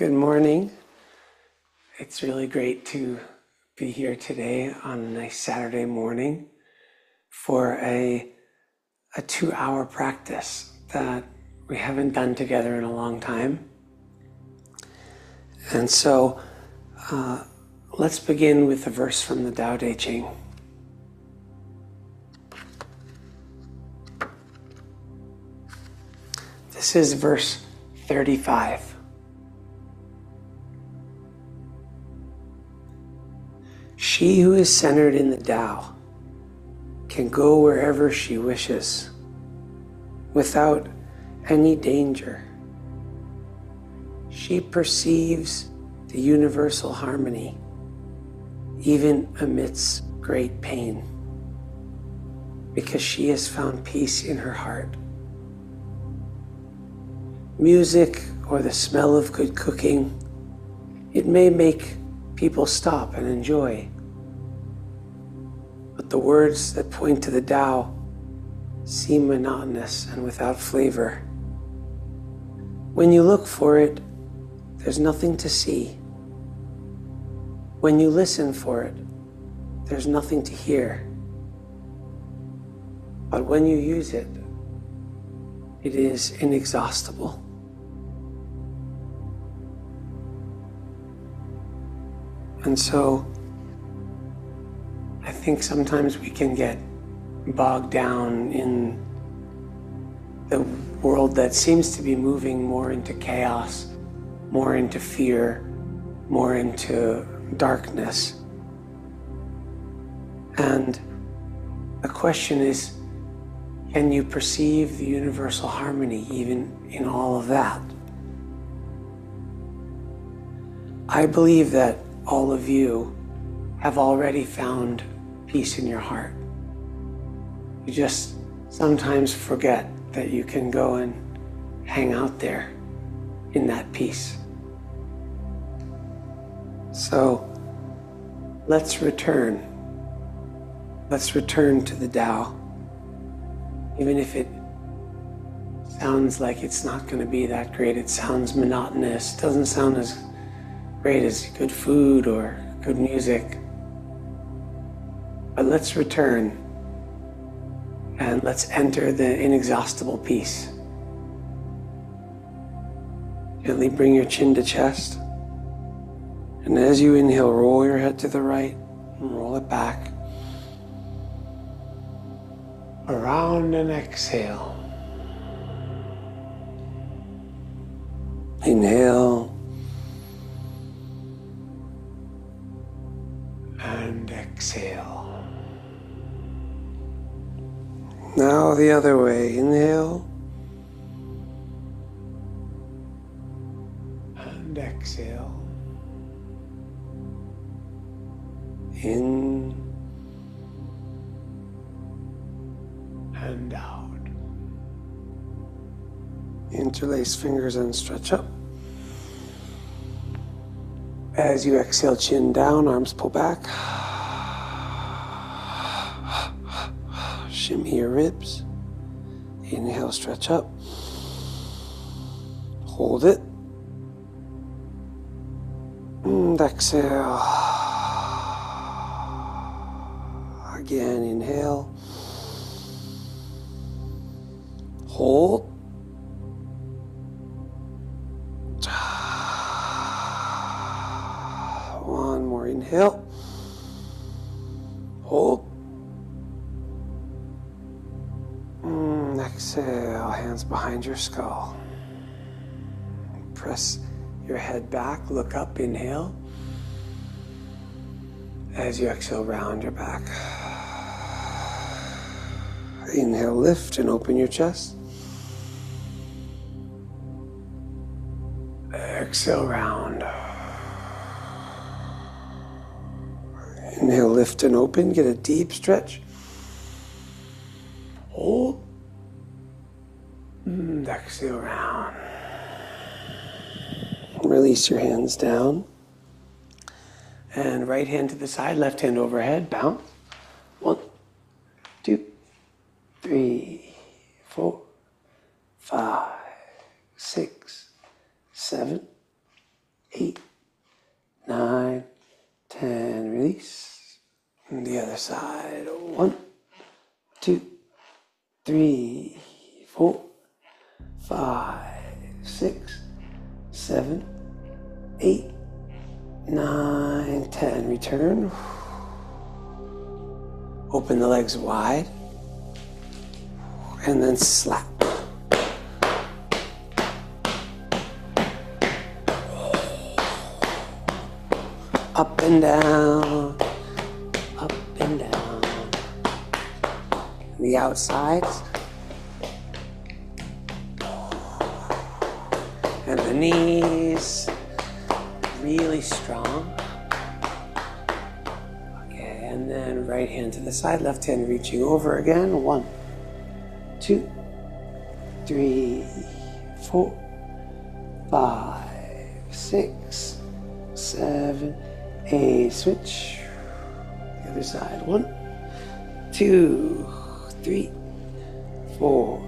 Good morning. It's really great to be here today on a nice Saturday morning for a 2-hour practice that we haven't done together in a long time. And so let's begin with a verse from the Tao Te Ching. This is verse 35. She who is centered in the Tao can go wherever she wishes without any danger. She perceives the universal harmony even amidst great pain because she has found peace in her heart. Music or the smell of good cooking, it may make people stop and enjoy. But the words that point to the Tao seem monotonous and without flavor. When you look for it, there's nothing to see. When you listen for it, there's nothing to hear. But when you use it, it is inexhaustible. And so, I think sometimes we can get bogged down in the world that seems to be moving more into chaos, more into fear, more into darkness. And the question is, can you perceive the universal harmony even in all of that? I believe that all of you have already found peace in your heart. You just sometimes forget that you can go and hang out there in that peace. So let's return. Let's return to the Tao. Even if it sounds like it's not going to be that great, it sounds monotonous, doesn't sound as great as good food or good music. But let's return and let's enter the inexhaustible peace. Gently bring your chin to chest. And as you inhale, roll your head to the right and roll it back. Around and exhale. Inhale. And exhale. Now the other way. Inhale. And exhale. In. And out. Interlace fingers and stretch up. As you exhale, chin down, arms pull back. Shimmy your ribs. Inhale, stretch up. Hold it. And exhale. Again, inhale. Hold. One more inhale. Hold. Exhale, hands behind your skull. Press your head back, look up, inhale. As you exhale, round your back. Inhale, lift and open your chest. Exhale, round. Inhale, lift and open, get a deep stretch. Hold. And exhale, round. Release your hands down. And right hand to the side, left hand overhead, bounce. 1, 2, 3, 4, 5, 6, 7, 2, 3, 4, 5, 6, 7, 8, 9, 10. Return. Open the legs wide. And then slap. Up and down. Up and down. The outsides. And the knees. Really strong. Okay, and then right hand to the side, left hand reaching over again. 1, 2, 3, 4, 5, 6, 7, 8. Switch. The other side. 1, 2, 3, 4,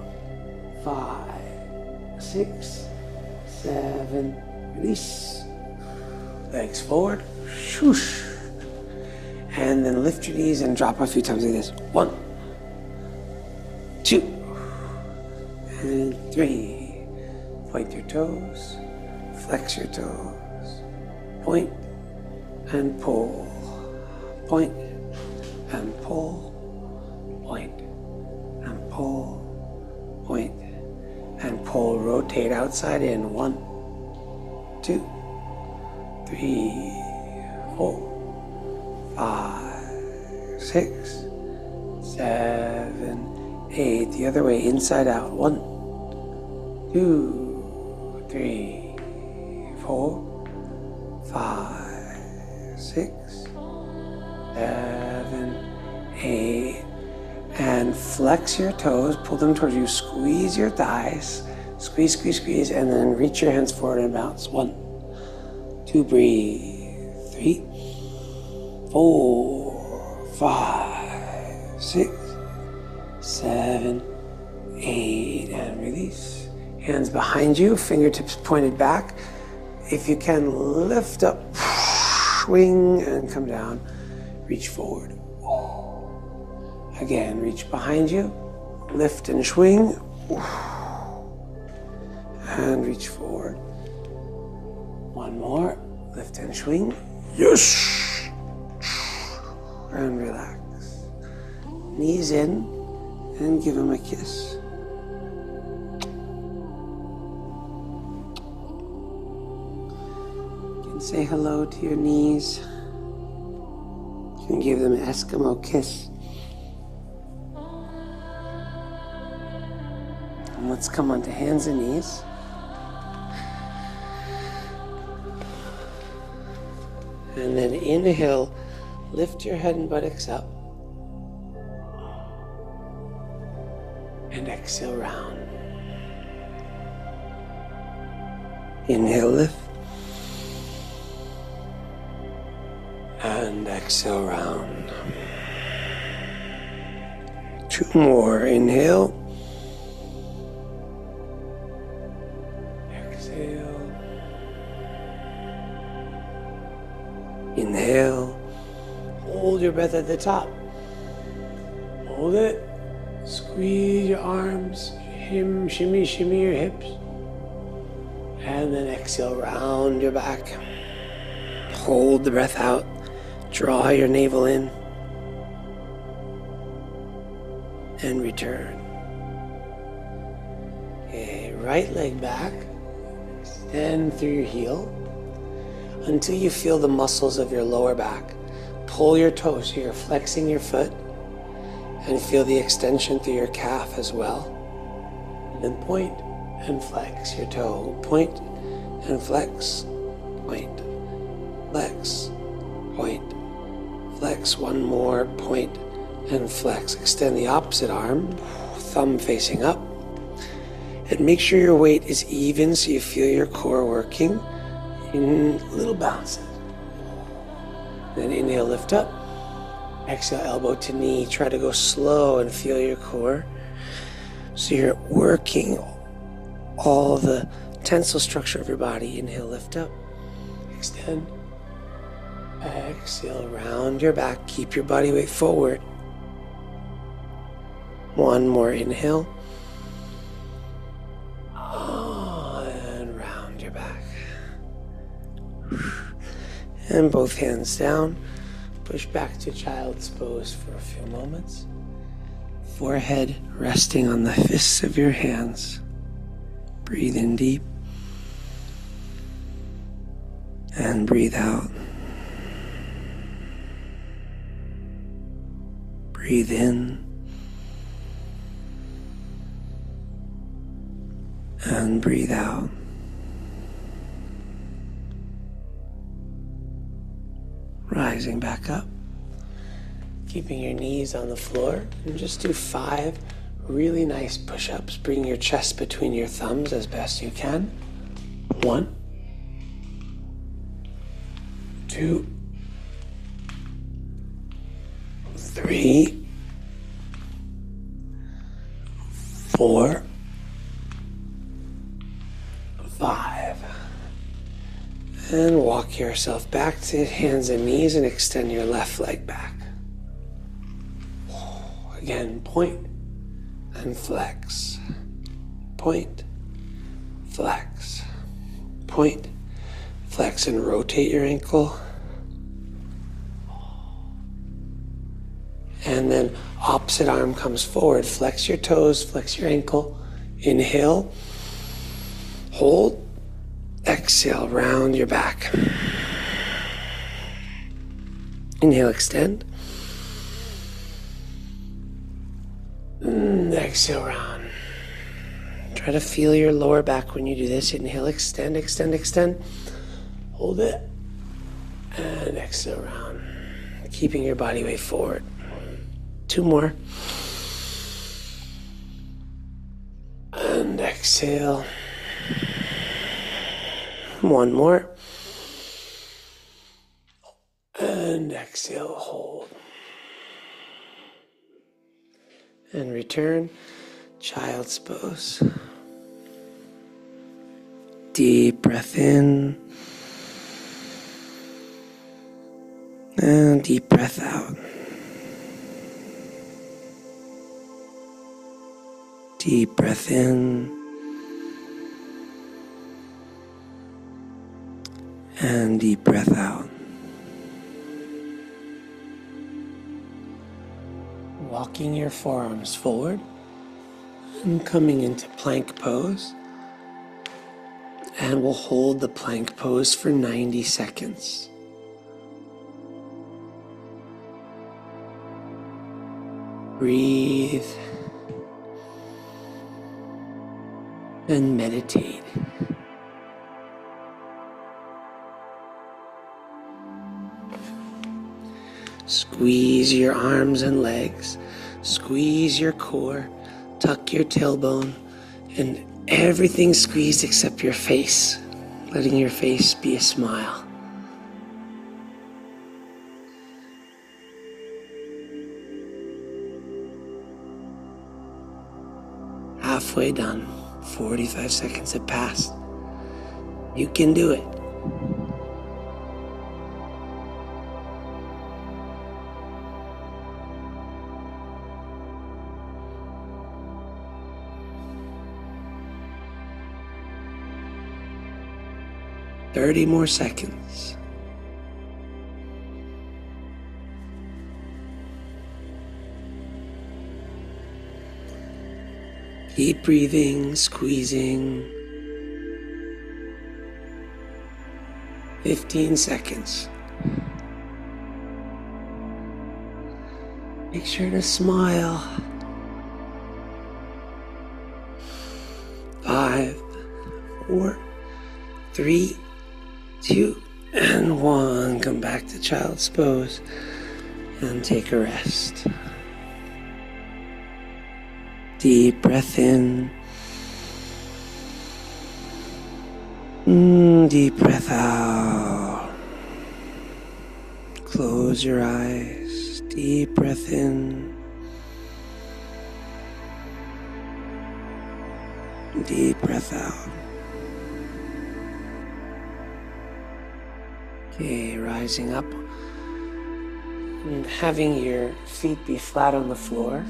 5, 6, 7. Release. Legs forward. Shoosh. And then lift your knees and drop a few times like this. 1, 2, and 3. Point your toes. Flex your toes. Point and pull. Point and pull. Point and pull. Point and pull. Rotate outside in. 1, 2, 3, 4, 5, 6, 7, 8. The other way, inside out. 1, 2, 3, 4, 5, 6, 7, 8. And flex your toes, pull them towards you, squeeze your thighs, squeeze, squeeze, squeeze, and then reach your hands forward and bounce. 1, 2, breathe. 3, 4, 5, 6, 7, 8, and release. Hands behind you, fingertips pointed back. If you can, lift up, swing, and come down. Reach forward. Again, reach behind you, lift and swing, and reach forward. One more, lift and swing. Yes! And relax. Knees in, and give them a kiss. You can say hello to your knees. You can give them an Eskimo kiss. And let's come onto hands and knees. And then inhale, lift your head and buttocks up. And exhale, round. Inhale, lift. And exhale, round. 2 more. Inhale. Exhale. Inhale. Hold your breath at the top. Hold it. Squeeze your arms. Shimmy, shimmy your hips. And then exhale, round your back. Hold the breath out. Draw your navel in. And return. Okay, right leg back. Extend through your heel until you feel the muscles of your lower back. Pull your toes so you're flexing your foot and feel the extension through your calf as well. And then point and flex your toe. Point and flex. Point. Flex. Point. Flex. One more. Point and flex. Extend the opposite arm. Thumb facing up. And make sure your weight is even so you feel your core working in little bounces. Then inhale, lift up. Exhale, elbow to knee. Try to go slow and feel your core. So you're working all the tensile structure of your body. Inhale, lift up. Extend. Exhale, round your back. Keep your body weight forward. One more inhale. And round your back. And both hands down. Push back to child's pose for a few moments. Forehead resting on the fists of your hands. Breathe in deep. And breathe out. Breathe in. And breathe out. Rising back up. Keeping your knees on the floor. And just do 5 really nice push-ups. Bring your chest between your thumbs as best you can. 1, 2, 3, 4, 5. And walk yourself back to hands and knees and extend your left leg back. Again, point and flex. Point, flex. Point, flex, and rotate your ankle. And then opposite arm comes forward. Flex your toes, flex your ankle. Inhale. Hold. Exhale, round your back. Inhale, extend. Exhale, round. Try to feel your lower back when you do this. Inhale, extend, extend, extend. Hold it. And exhale, round. Keeping your body weight forward. 2 more. And exhale. 1 more. And exhale, hold. And return, child's pose. Deep breath in. And deep breath out. Deep breath in. And deep breath out. Walking your forearms forward and coming into plank pose. And we'll hold the plank pose for 90 seconds. Breathe and meditate. Squeeze your arms and legs, squeeze your core, tuck your tailbone, and everything squeezed except your face, letting your face be a smile. Halfway done, 45 seconds have passed. You can do it. Thirty more seconds. Keep breathing, squeezing. 15 seconds. Make sure to smile. 5, 4, 3, 2, and 1. Come back to child's pose and take a rest. Deep breath in. Deep breath out. Close your eyes. Deep breath in. Deep breath out. Okay, rising up and having your feet be flat on the floor.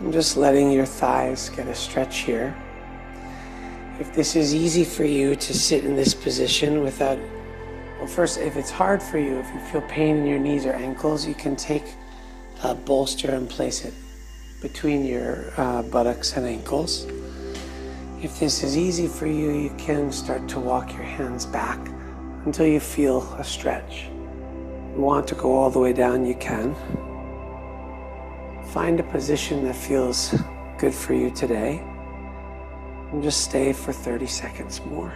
And just letting your thighs get a stretch here. If this is easy for you to sit in this position without, well, first, if it's hard for you, if you feel pain in your knees or ankles, you can take a bolster and place it between your buttocks and ankles. If this is easy for you, you can start to walk your hands back until you feel a stretch. If you want to go all the way down, you can. Find a position that feels good for you today, and just stay for 30 seconds more.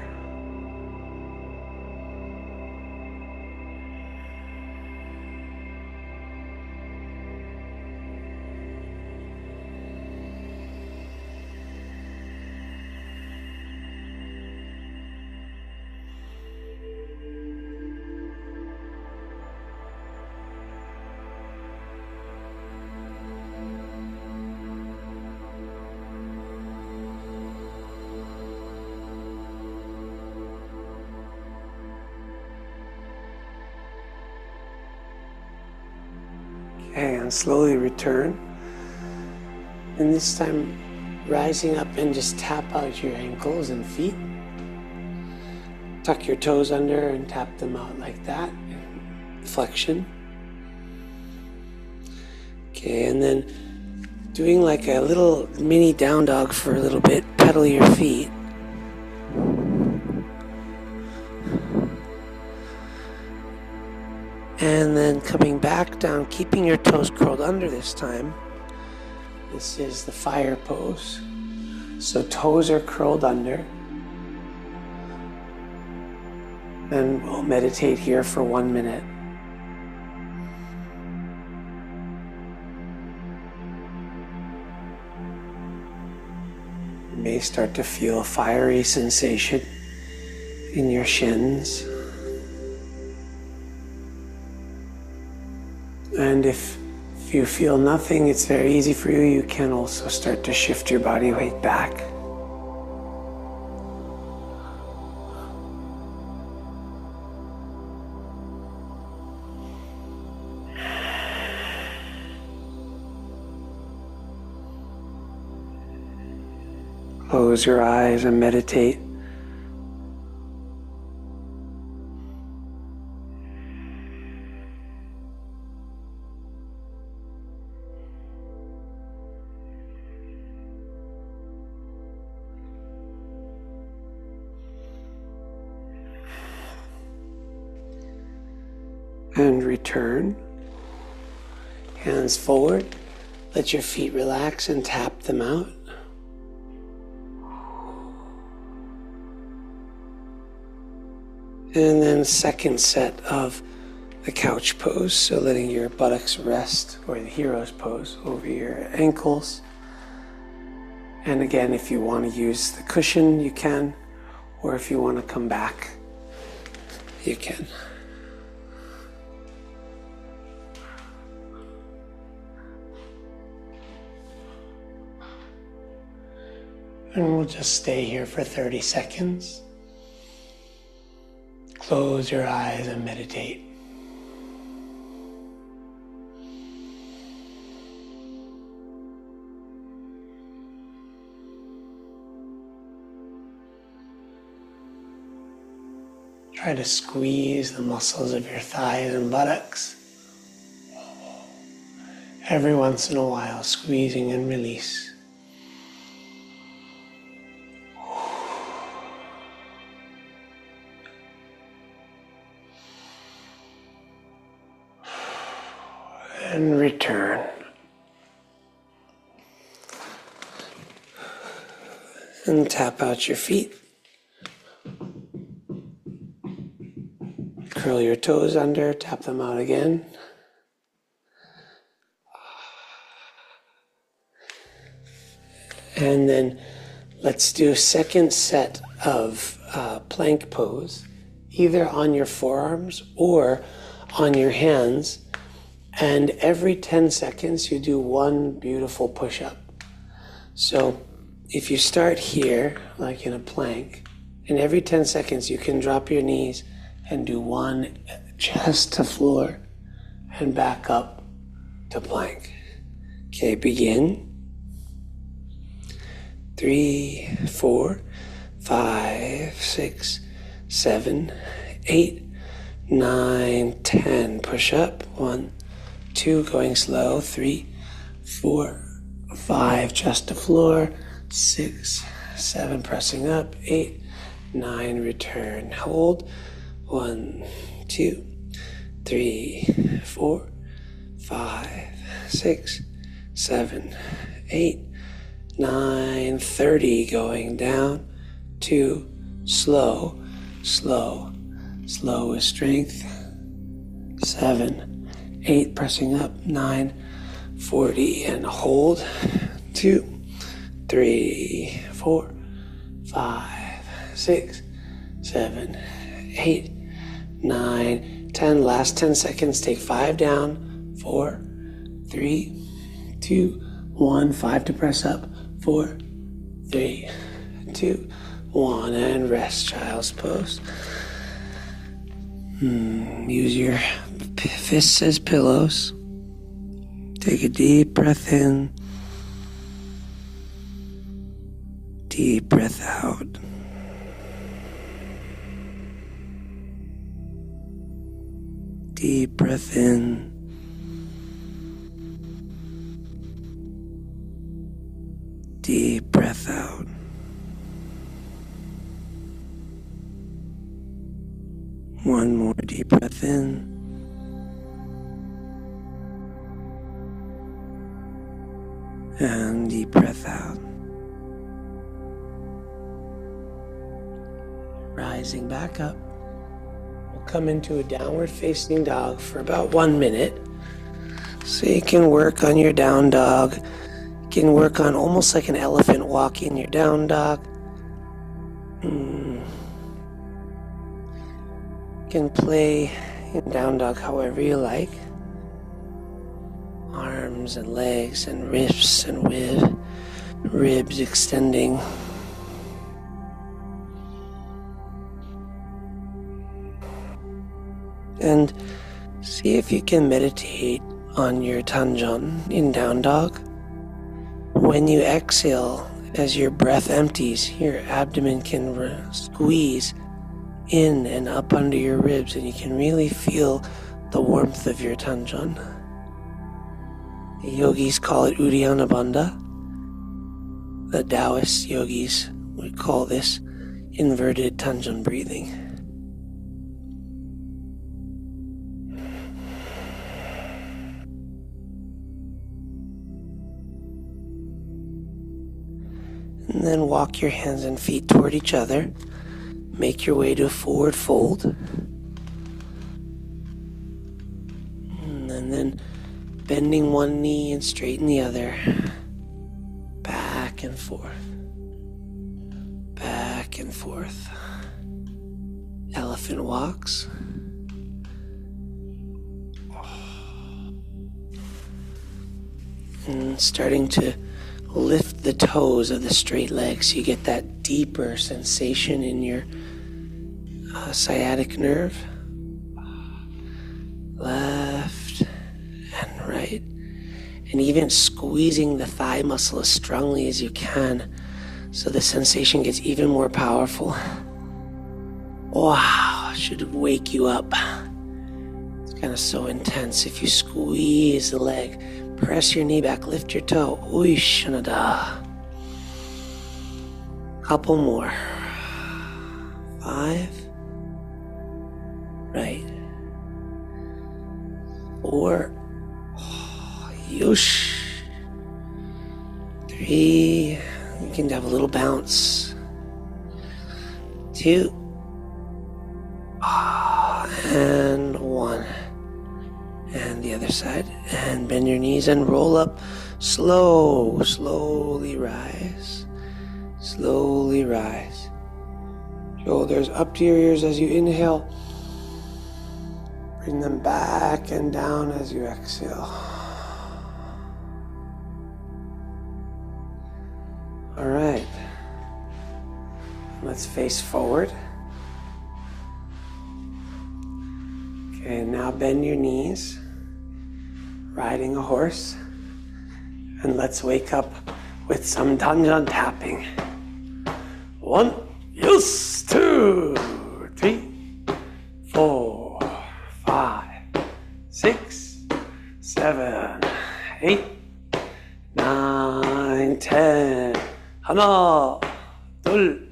Okay, and slowly return. And this time, rising up and just tap out your ankles and feet. Tuck your toes under and tap them out like that. Flexion. Okay, and then doing like a little mini down dog for a little bit. Pedal your feet. And then coming back down, keeping your toes curled under this time. This is the fire pose. So toes are curled under. And we'll meditate here for 1 minute. You may start to feel a fiery sensation in your shins. And if you feel nothing, it's very easy for you. You can also start to shift your body weight back. Close your eyes and meditate. And return. Hands forward. Let your feet relax and tap them out. And then second set of the couch pose. So letting your buttocks rest, or the hero's pose, over your ankles. And again, if you want to use the cushion, you can. Or if you want to come back, you can. And we'll just stay here for 30 seconds. Close your eyes and meditate. Try to squeeze the muscles of your thighs and buttocks. Every once in a while, squeezing and release. And return. And tap out your feet. Curl your toes under, tap them out again. And then let's do a second set of plank pose, either on your forearms or on your hands. And every 10 seconds, you do one beautiful push-up. So if you start here, like in a plank, and every 10 seconds, you can drop your knees and do one chest to floor and back up to plank. Okay, begin. 3, 4, 5, 6, 7, 8, 9, 10. Push up. 1, 2, going slow. 3, 4, 5, chest to floor. 6, 7, pressing up. 8, 9, return. Hold. 1, 2, 3, 4, 5, 6, 7, 8, 9, 30. Going down. 2, slow, slow, slow with strength. 7, 8, pressing up. 9, 40, and hold. 2, 3, 4, 5, 6, 7, 8, 9, 10. Last 10 seconds. Take 5 down. 4, 3, 2, 1. 5 to press up. 4, 3, 2, 1. And rest, child's pose. Use your fists as pillows. Take a deep breath in. Deep breath out. Deep breath in. Deep breath out. One more deep breath in. And deep breath out. Rising back up. We'll come into a downward facing dog for about 1 minute. So you can work on your down dog. You can work on almost like an elephant walk in your down dog. You can play in down dog however you like. Arms and legs and wrists and ribs extending. And see if you can meditate on your tanjon in down dog. When you exhale, as your breath empties, your abdomen can squeeze in and up under your ribs, and you can really feel the warmth of your tanjon. The yogis call it Uddiyana Bandha. The taoist yogis would call this inverted tanjon breathing. And then walk your hands and feet toward each other. Make your way to a forward fold. And then bending one knee and straighten the other. Back and forth. Back and forth. Elephant walks. And starting to lift the toes of the straight legs so you get that deeper sensation in your sciatic nerve. Left and right. And even squeezing the thigh muscle as strongly as you can so the sensation gets even more powerful. Wow, should wake you up. It's kind of so intense. If you squeeze the leg, press your knee back, lift your toe. Uishanada. Couple more. 5. Right. 4. Yosh. 3. You can have a little bounce. 2. And 1. And the other side. And bend your knees and roll up. Slowly rise. Slowly rise. Shoulders up to your ears as you inhale. Bring them back and down as you exhale. All right. Let's face forward. Okay, now bend your knees, riding a horse, and let's wake up with some danjan tapping. 1, yes, 2, 3, 4, 5, 6, 7, 8, 9, 10. 하나, 둘,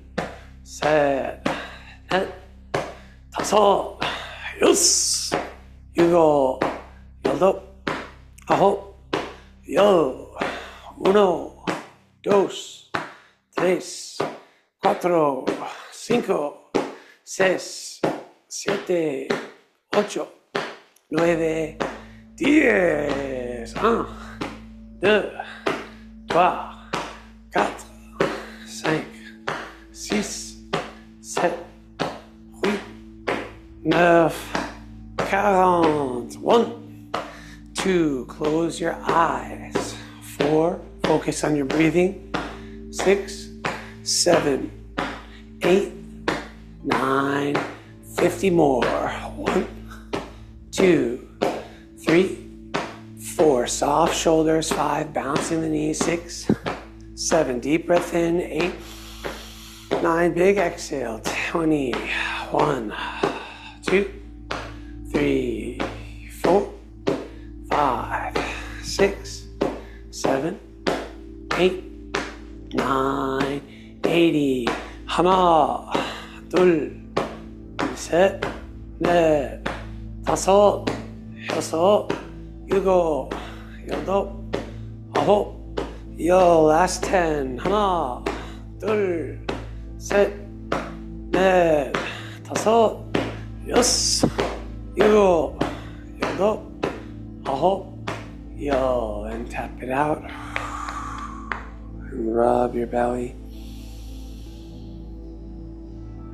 셋, 넷, 다섯, 여섯, 일곱, 여덟, 아홉, 열. 1, 2, 3, 4, 5, 6, 7, 8, 9, 10. 1, 2, 3, 4, 5, 6, 7, 8, 9, 40. 1, 2, close your eyes. 4, focus on your breathing. 6, 7, 8, 9, 50 more. 1, 2, 3, 4, soft shoulders. 5, bouncing the knees. 6, 7, deep breath in. 8, 9, big exhale. 20, 1, 2, 3, 4, 5, 6, 7, 8, 9, 80. 하나, 둘, 셋, 넷, 다섯, 여섯, 일곱, 여덟, 아홉, 열. Last 10. 하나, 둘, 셋, 넷, 다섯, 여섯, 일곱, 여덟, 아홉, 열. And tap it out. And rub your belly.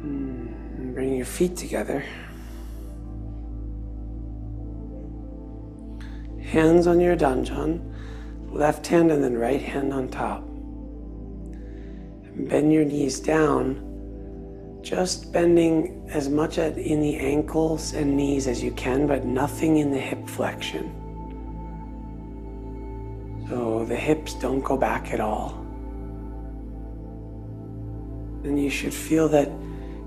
And bring your feet together. Hands on your danjan, left hand and then right hand on top. And bend your knees down, just bending as much in the ankles and knees as you can, but nothing in the hip flexion. So the hips don't go back at all. And you should feel that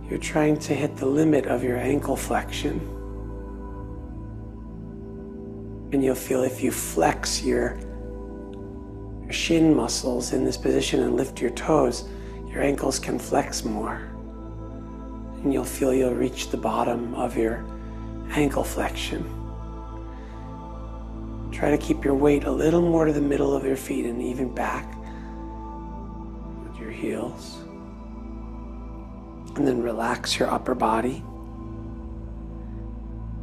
you're trying to hit the limit of your ankle flexion. And you'll feel if you flex your shin muscles in this position and lift your toes, your ankles can flex more. And you'll feel you'll reach the bottom of your ankle flexion. Try to keep your weight a little more to the middle of your feet and even back with your heels. And then relax your upper body.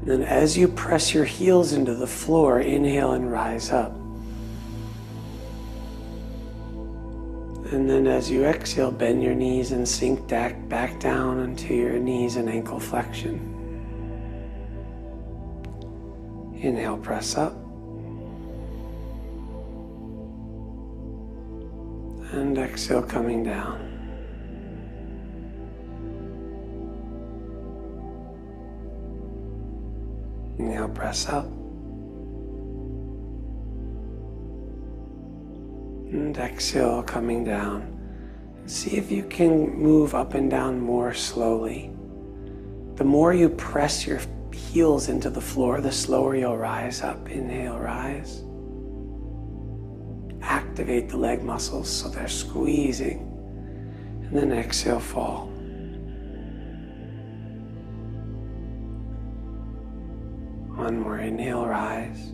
And then as you press your heels into the floor, inhale and rise up. And then as you exhale, bend your knees and sink back down into your knees and ankle flexion. Inhale, press up. And exhale, coming down. Inhale, press up. And exhale, coming down. See if you can move up and down more slowly. The more you press your heels into the floor, the slower you'll rise up. Inhale, rise. Activate the leg muscles so they're squeezing. And then exhale, fall. One more inhale, rise.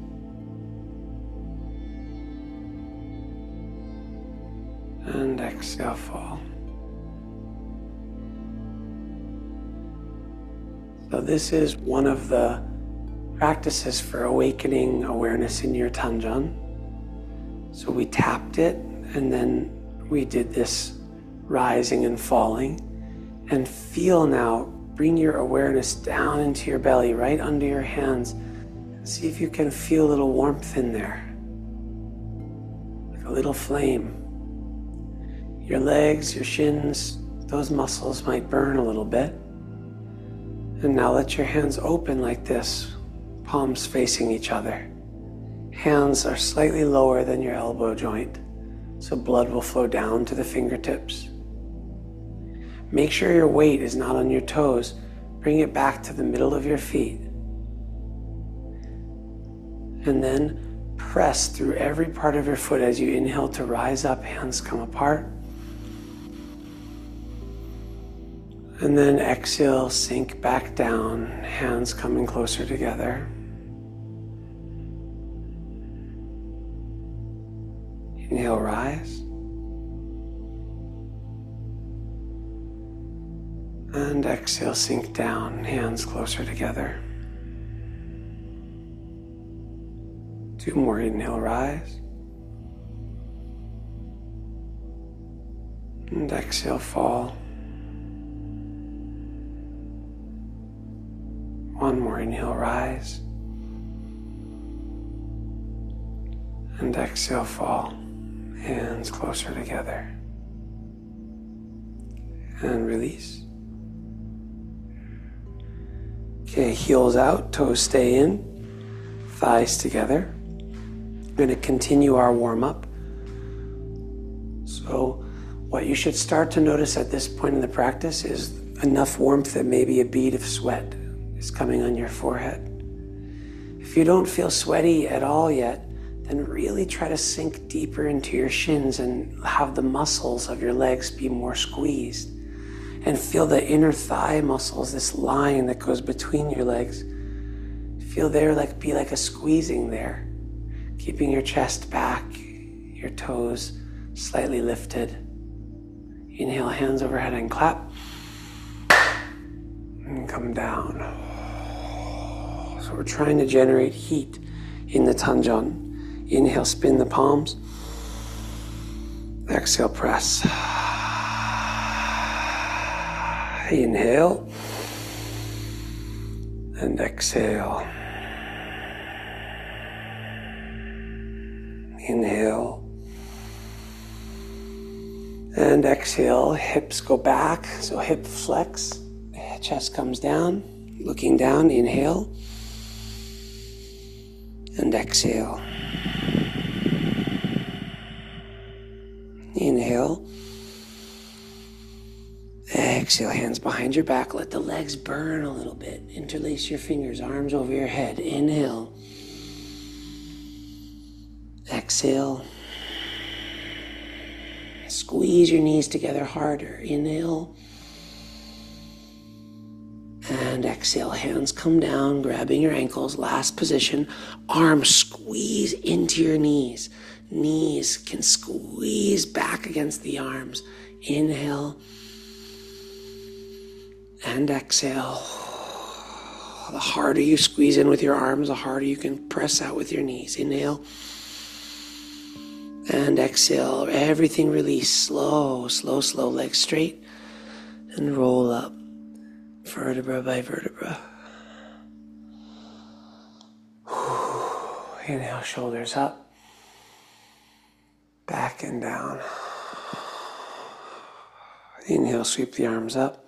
And exhale, fall. So this is one of the practices for awakening awareness in your danjan. So we tapped it, and then we did this rising and falling. And feel now, bring your awareness down into your belly, right under your hands. See if you can feel a little warmth in there, like a little flame. Your legs, your shins, those muscles might burn a little bit. And now let your hands open like this, palms facing each other. Hands are slightly lower than your elbow joint. so blood will flow down to the fingertips. Make sure your weight is not on your toes. Bring it back to the middle of your feet. And then press through every part of your foot as you inhale to rise up, hands come apart. And then exhale, sink back down, hands coming closer together. Inhale, rise. And exhale, sink down, hands closer together. 2 more, inhale, rise. And exhale, fall. 1 more, inhale, rise. And exhale, fall. Hands closer together. And release. Okay, heels out, toes stay in, thighs together. We're going to continue our warm-up. So what you should start to notice at this point in the practice is enough warmth that maybe a bead of sweat is coming on your forehead. If you don't feel sweaty at all yet, then really try to sink deeper into your shins and have the muscles of your legs be more squeezed. And feel the inner thigh muscles, this line that goes between your legs. Feel there, be like a squeezing there. Keeping your chest back, your toes slightly lifted. Inhale, hands overhead and clap. And come down. So we're trying to generate heat in the Tanjan. Inhale, spin the palms. Exhale, press. Inhale. And exhale. Inhale. And exhale, hips go back, so hip flex, chest comes down, looking down, inhale. And exhale. Inhale. Exhale, hands behind your back, let the legs burn a little bit. Interlace your fingers, arms over your head. Inhale. Exhale. Squeeze your knees together harder. Inhale. And exhale, hands come down, grabbing your ankles, last position. Arms squeeze into your knees. Knees can squeeze back against the arms. Inhale. And exhale. The harder you squeeze in with your arms, the harder you can press out with your knees. Inhale. And exhale. Everything release. Slow, slow, slow. Legs straight. And roll up. Vertebra by vertebra. Inhale, shoulders up. Back and down. Inhale, sweep the arms up.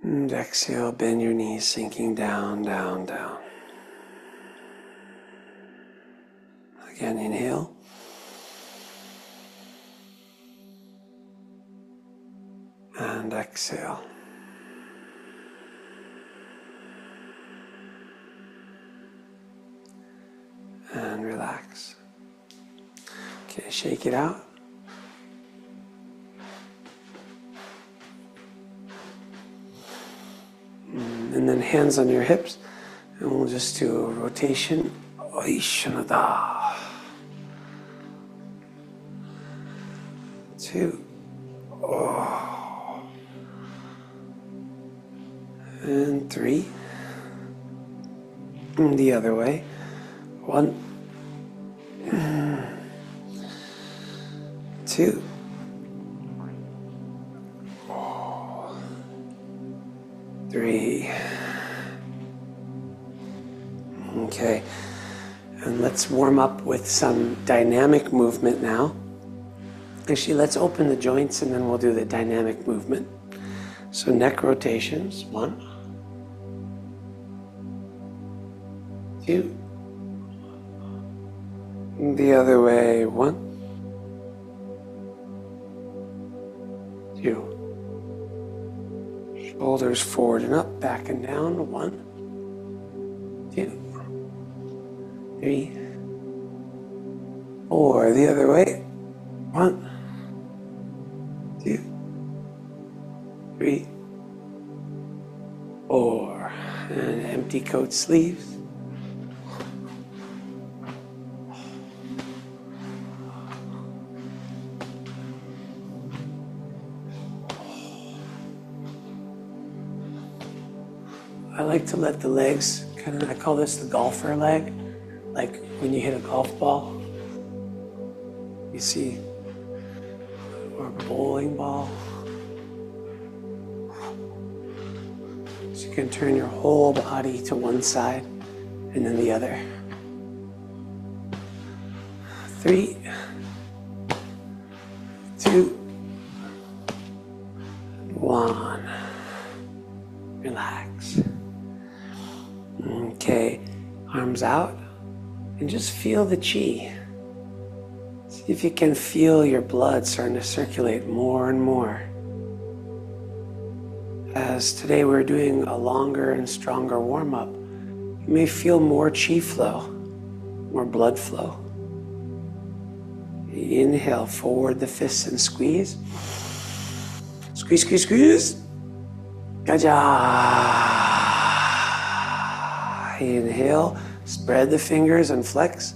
And exhale, bend your knees, sinking down, down, down. Again, inhale. And exhale. And relax. Okay, shake it out. And then hands on your hips. And we'll just do a rotation. Oishanada. 2. And 3. And the other way. 1. 2. 3. Okay. And let's warm up with some dynamic movement now. Actually, let's open the joints and then we'll do the dynamic movement. So neck rotations. 1, 2, The other way. 1, 2. Shoulders forward and up, back and down. 1, 2, 3, 4. The other way. 1, 2, 3, 4. And empty coat sleeves. I like to let the legs I call this the golfer leg, like when you hit a golf ball, you see, or a bowling ball. So you can turn your whole body to one side and then the other. 3, 2, 1. Relax. Okay, arms out and just feel the chi. See if you can feel your blood starting to circulate more and more. As today we're doing a longer and stronger warm-up, you may feel more chi flow, more blood flow. Inhale, forward the fists and squeeze. Squeeze, squeeze, squeeze. Gaja. Inhale, spread the fingers and flex.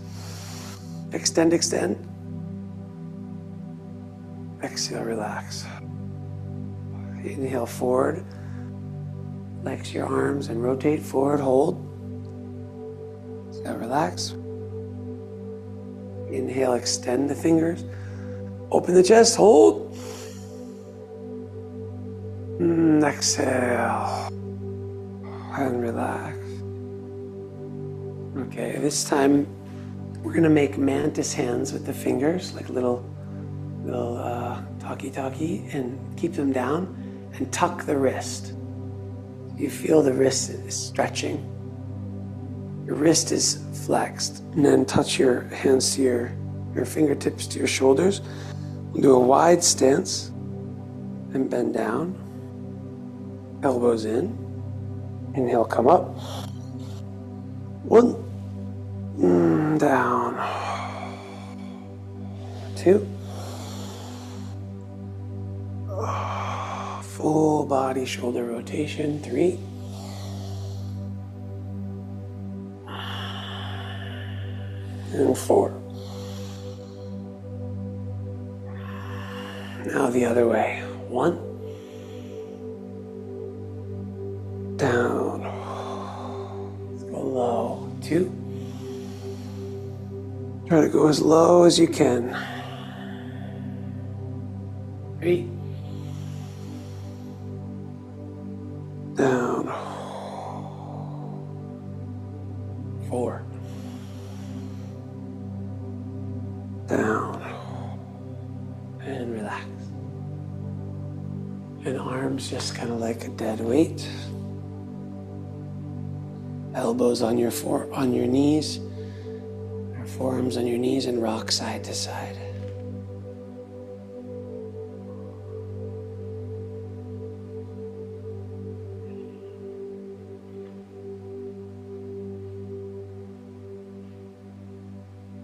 Extend, extend. Exhale, relax. Inhale, forward. Flex your arms and rotate forward, hold. Exhale, relax. Inhale, extend the fingers. Open the chest, hold. Exhale. And relax. Okay, this time we're going to make mantis hands with the fingers, like little talkie, and keep them down and tuck the wrist. You feel the wrist is stretching. Your wrist is flexed, and then touch your hands to your fingertips to your shoulders. We'll do a wide stance and bend down. Elbows in. Inhale, come up. 1. Down. 2. Full body shoulder rotation. 3. And 4. Now the other way. 1. Down. Let's go low. 2. Try to go as low as you can. 3. Down. 4. Down. And relax. And arms just kind of like a dead weight. Elbows on your knees. Forearms on your knees and rock side to side.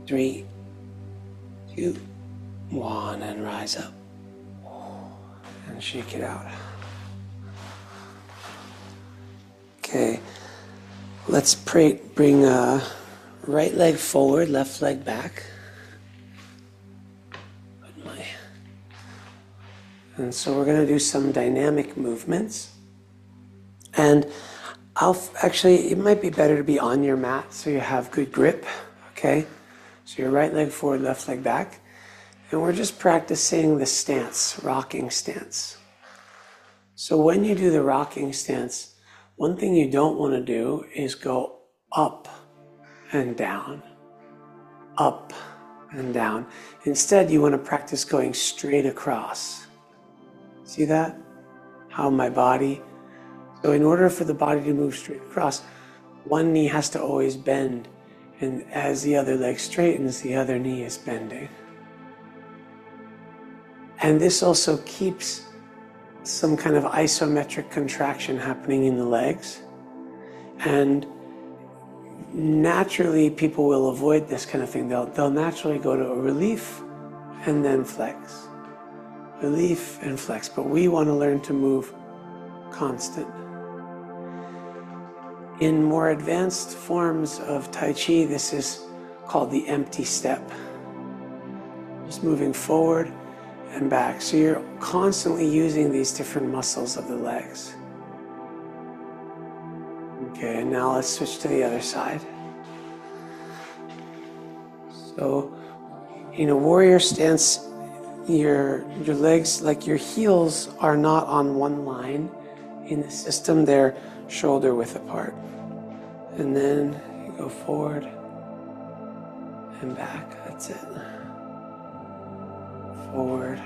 Three, 2, 1, and rise up. And shake it out. Okay, let's bring right leg forward, left leg back. And so we're going to do some dynamic movements. And it might be better to be on your mat so you have good grip, okay? So your right leg forward, left leg back. And we're just practicing the stance, rocking stance. So when you do the rocking stance, one thing you don't want to do is go up and down, up and down. Instead, you want to practice going straight across. See that? How my body, so in order for the body to move straight across, one knee has to always bend And as the other leg straightens, the other knee is bending. And this also keeps some kind of isometric contraction happening in the legs. And naturally, people will avoid this kind of thing. They'll naturally go to a relief and then flex. Relief and flex. But we want to learn to move constant. In more advanced forms of Tai Chi, this is called the empty step. Just moving forward and back. So you're constantly using these different muscles of the legs. Okay, and now let's switch to the other side. So, in a warrior stance, your legs, like your heels, are not on one line. In the system, they're shoulder width apart. And then you go forward and back. That's it. Forward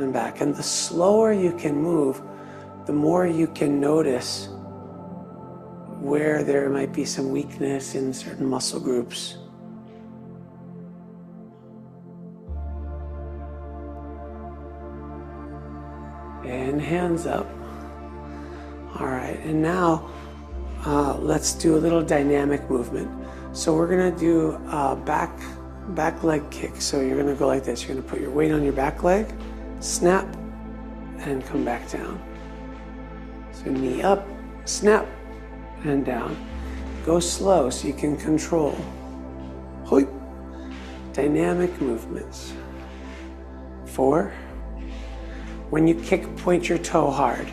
and back. And the slower you can move, the more you can notice where there might be some weakness in certain muscle groups. And hands up. All right, and now let's do a little dynamic movement. So we're gonna do a back leg kick. So you're gonna go like this. You're gonna put your weight on your back leg, snap, and come back down. So knee up, snap, and down. Go slow so you can control. Hoi. Dynamic movements. 4. When you kick, point your toe hard.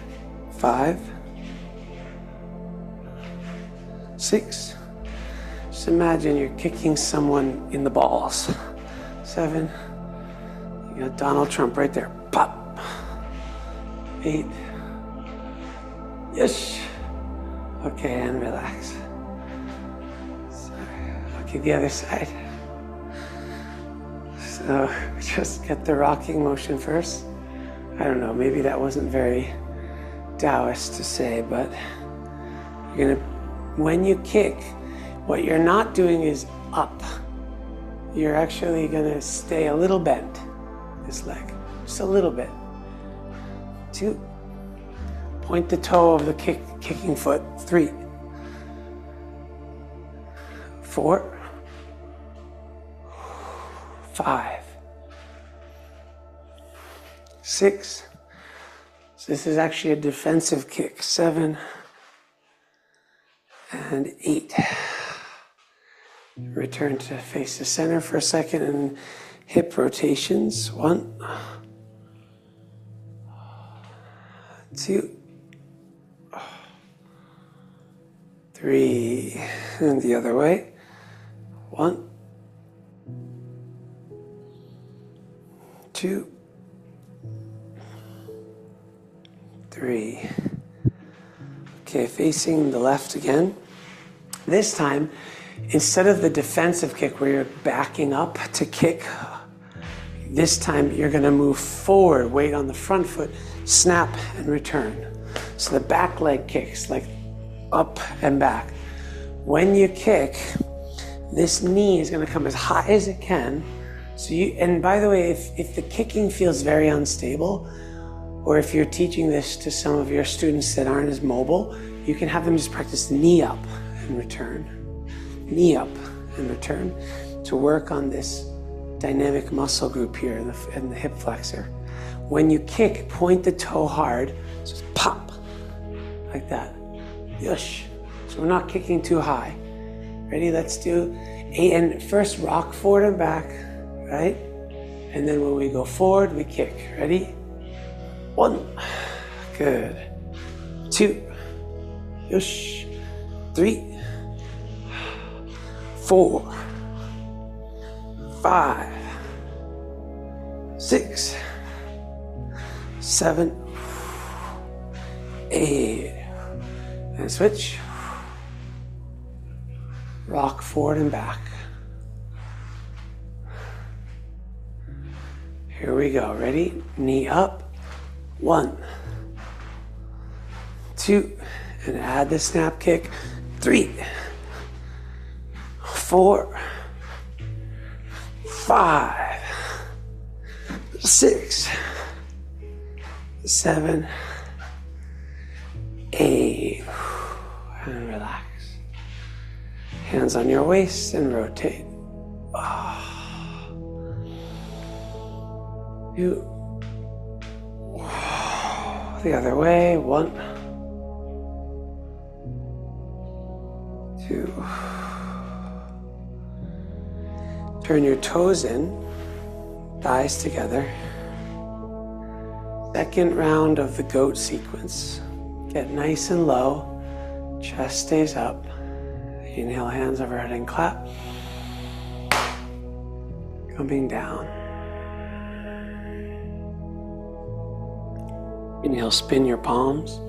5. 6. Just imagine you're kicking someone in the balls. 7. You got Donald Trump right there. Pop. 8. Yes. Okay, and relax. Sorry. Okay, the other side. So just get the rocking motion first. I don't know, maybe that wasn't very taoist to say, but you're gonna, when you kick, what you're not doing is up. You're actually gonna stay a little bent, this leg, just a little bit. 2. Point the toe of the kicking foot. 3. 4. 5. 6. So this is actually a defensive kick. 7. And 8. Return to face the center for a second and hip rotations. 1. 2. 3. And the other way. 1. 2. 3. Okay, facing the left again. This time, instead of the defensive kick where you're backing up to kick, this time you're going to move forward, weight on the front foot, snap and return. So the back leg kicks like up and back. When you kick, this knee is going to come as high as it can. So and by the way, if the kicking feels very unstable, or if you're teaching this to some of your students that aren't as mobile, you can have them just practice knee up and return. Knee up and return to work on this dynamic muscle group here in the hip flexor. When you kick, point the toe hard, just pop, like that. Yush. So we're not kicking too high. Ready? Let's do 8, and first rock forward and back, right? And then when we go forward, we kick. Ready? 1. Good. 2. Yush. 3. 4. 5. 6. 7. 8. And switch. Rock forward and back. Here we go. Ready? Knee up. 1. 2. And add the snap kick. 3. 4, 5, 6, 7, 8. And relax. Hands on your waist and rotate. The other way. 1, 2. Turn your toes in, thighs together. Second round of the goat sequence. Get nice and low, chest stays up. Inhale, hands overhead and clap. Coming down. Inhale, spin your palms.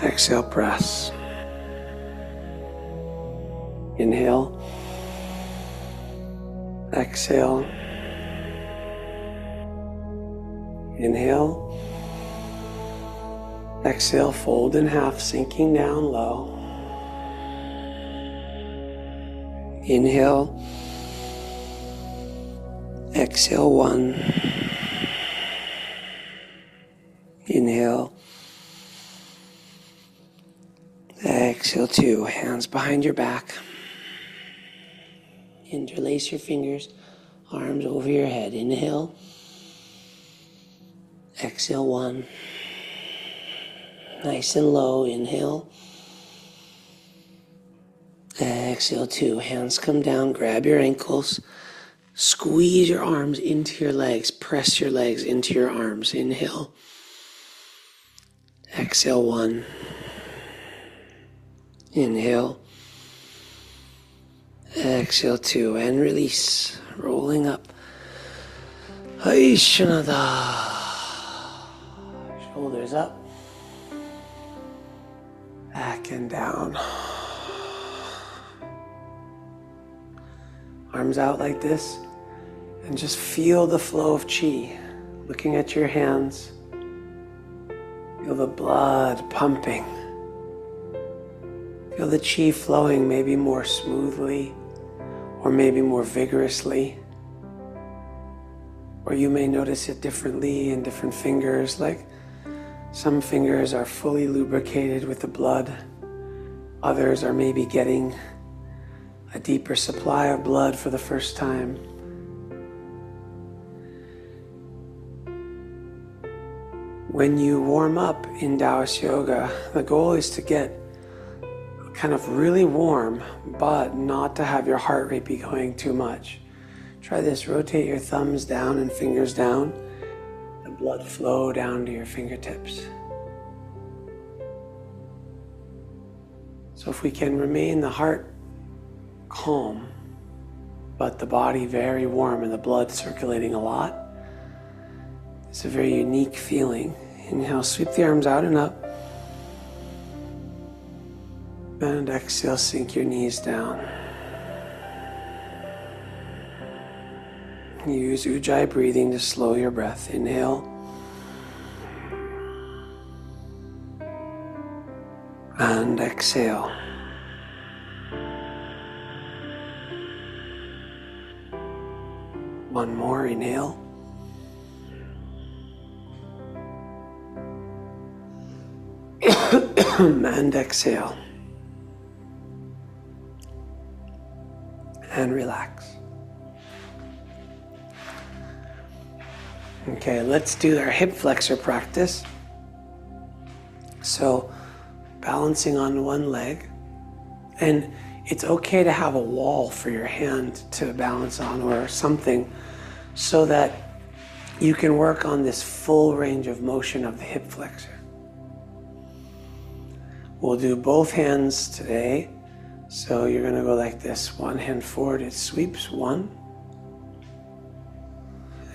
Exhale, press. Inhale. Exhale. Inhale. Exhale, fold in half, sinking down low. Inhale. Exhale, 1. Inhale. Exhale, 2. Hands behind your back. Interlace your fingers, arms over your head. Inhale. Exhale, 1. Nice and low. Inhale. Exhale, 2. Hands come down. Grab your ankles. Squeeze your arms into your legs. Press your legs into your arms. Inhale. Exhale, 1. Inhale. Exhale, 2. And release. Rolling up. Haishanada. Shoulders up. Back and down. Arms out like this. And just feel the flow of chi. Looking at your hands. Feel the blood pumping. Feel the chi flowing maybe more smoothly or maybe more vigorously. Or you may notice it differently in different fingers, like some fingers are fully lubricated with the blood. Others are maybe getting a deeper supply of blood for the first time. When you warm up in Taoist yoga, the goal is to get kind of really warm, but not to have your heart rate be going too much. Try this. Rotate your thumbs down and fingers down. The blood flow down to your fingertips. So if we can remain the heart calm, but the body very warm and the blood circulating a lot, it's a very unique feeling. Inhale, sweep the arms out and up. And exhale, sink your knees down. Use Ujjayi breathing to slow your breath. Inhale. And exhale. One more, inhale. And exhale. And relax. Okay, let's do our hip flexor practice. So, balancing on one leg. And it's okay to have a wall for your hand to balance on or something so that you can work on this full range of motion of the hip flexor. We'll do both hands today. So you're going to go like this. One hand forward, it sweeps. 1.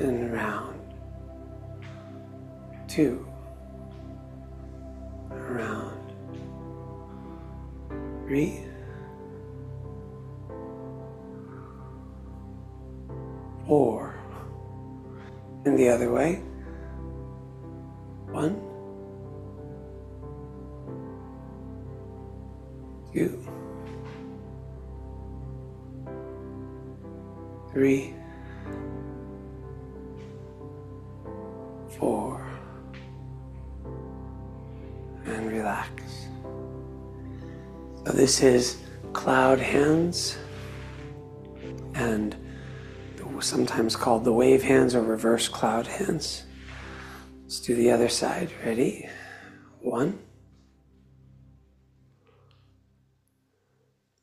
And round. 2. Around. 3. 4. And the other way. 1. 2. 3, 4, and relax. So this is cloud hands, and sometimes called the wave hands or reverse cloud hands. Let's do the other side. Ready? 1,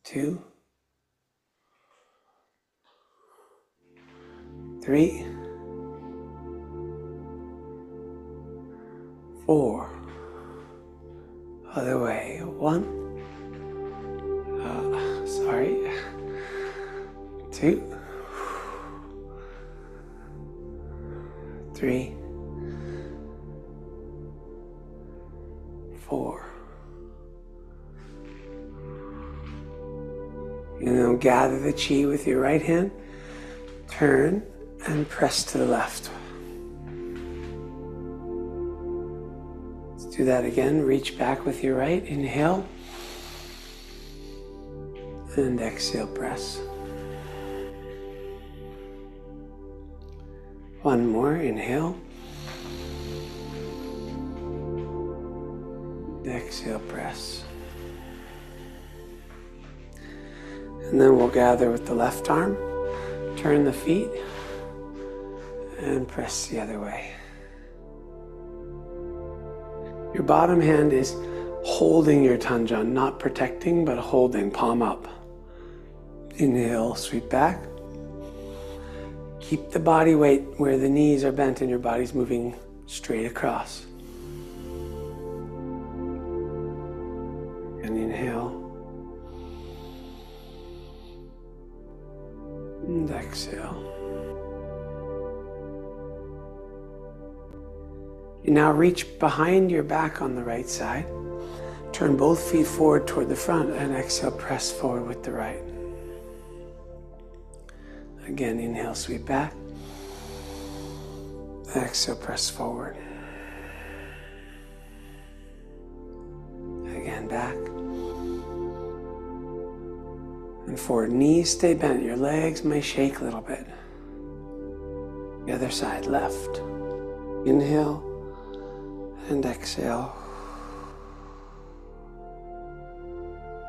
2, 3, 4. Other way. 1. Sorry. 2, 3, 4. And then gather the chi with your right hand, turn and press to the left. Let's do that again. Reach back with your right, inhale, and exhale, press. One more, inhale. Exhale, press. And then we'll gather with the left arm, turn the feet, and press the other way. Your bottom hand is holding your tanjan, not protecting, but holding, palm up. Inhale, sweep back. Keep the body weight where the knees are bent and your body's moving straight across. And inhale. And exhale. You now reach behind your back on the right side. Turn both feet forward toward the front and exhale, press forward with the right. Again, inhale, sweep back. Exhale, press forward. Again, back. And forward. Knees stay bent. Your legs may shake a little bit. The other side, left. Inhale and exhale.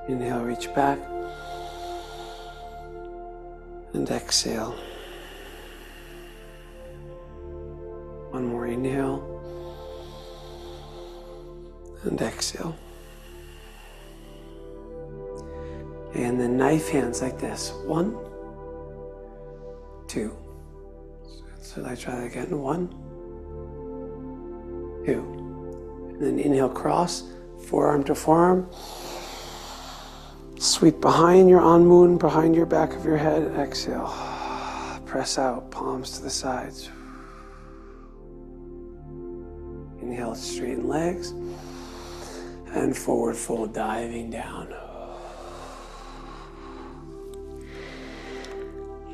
Inhale, reach back. And exhale. One more inhale. And exhale. And then knife hands like this. 1, 2. So let's try that again. 1, 2. And then inhale, cross, forearm to forearm. Sweep behind your on-moon, behind your back of your head. Exhale. Press out, palms to the sides. Inhale, straighten legs. And forward fold, diving down.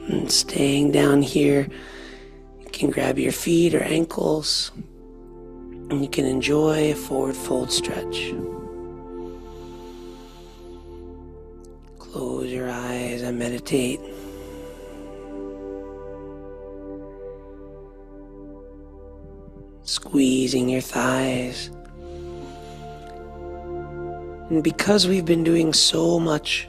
And staying down here, you can grab your feet or ankles. And you can enjoy a forward fold stretch. Close your eyes and meditate. Squeezing your thighs. And because we've been doing so much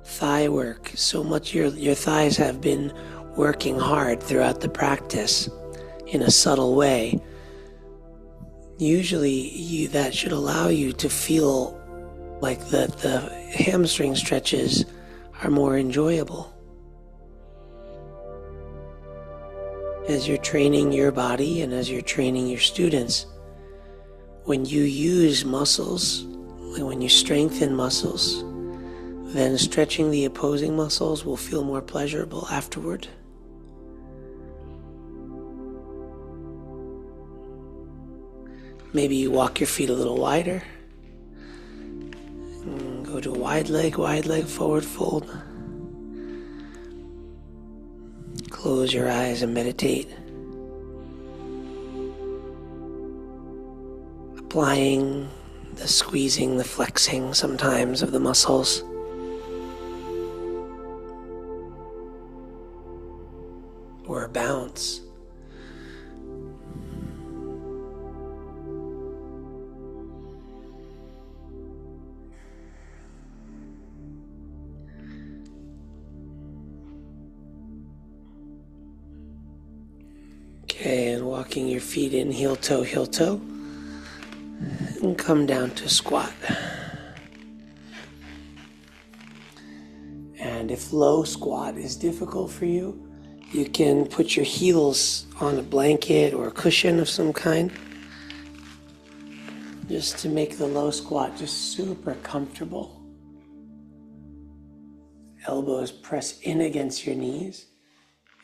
thigh work, so much your thighs have been working hard throughout the practice in a subtle way, usually that should allow you to feel like the hamstring stretches are more enjoyable. As you're training your body and as you're training your students, when you use muscles, when you strengthen muscles, then stretching the opposing muscles will feel more pleasurable afterward. Maybe you walk your feet a little wider. Go to a wide leg, forward fold. Close your eyes and meditate. Applying the squeezing, the flexing sometimes of the muscles. or bounce. Okay, and walking your feet in, heel toe, and come down to squat. And if low squat is difficult for you, you can put your heels on a blanket or a cushion of some kind, just to make the low squat just super comfortable. Elbows press in against your knees,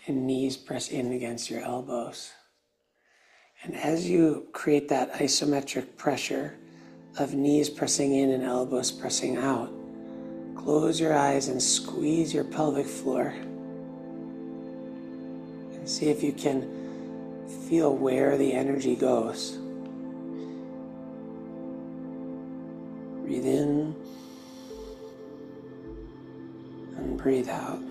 and knees press in against your elbows. And as you create that isometric pressure of knees pressing in and elbows pressing out, close your eyes and squeeze your pelvic floor. And see if you can feel where the energy goes. Breathe in and breathe out.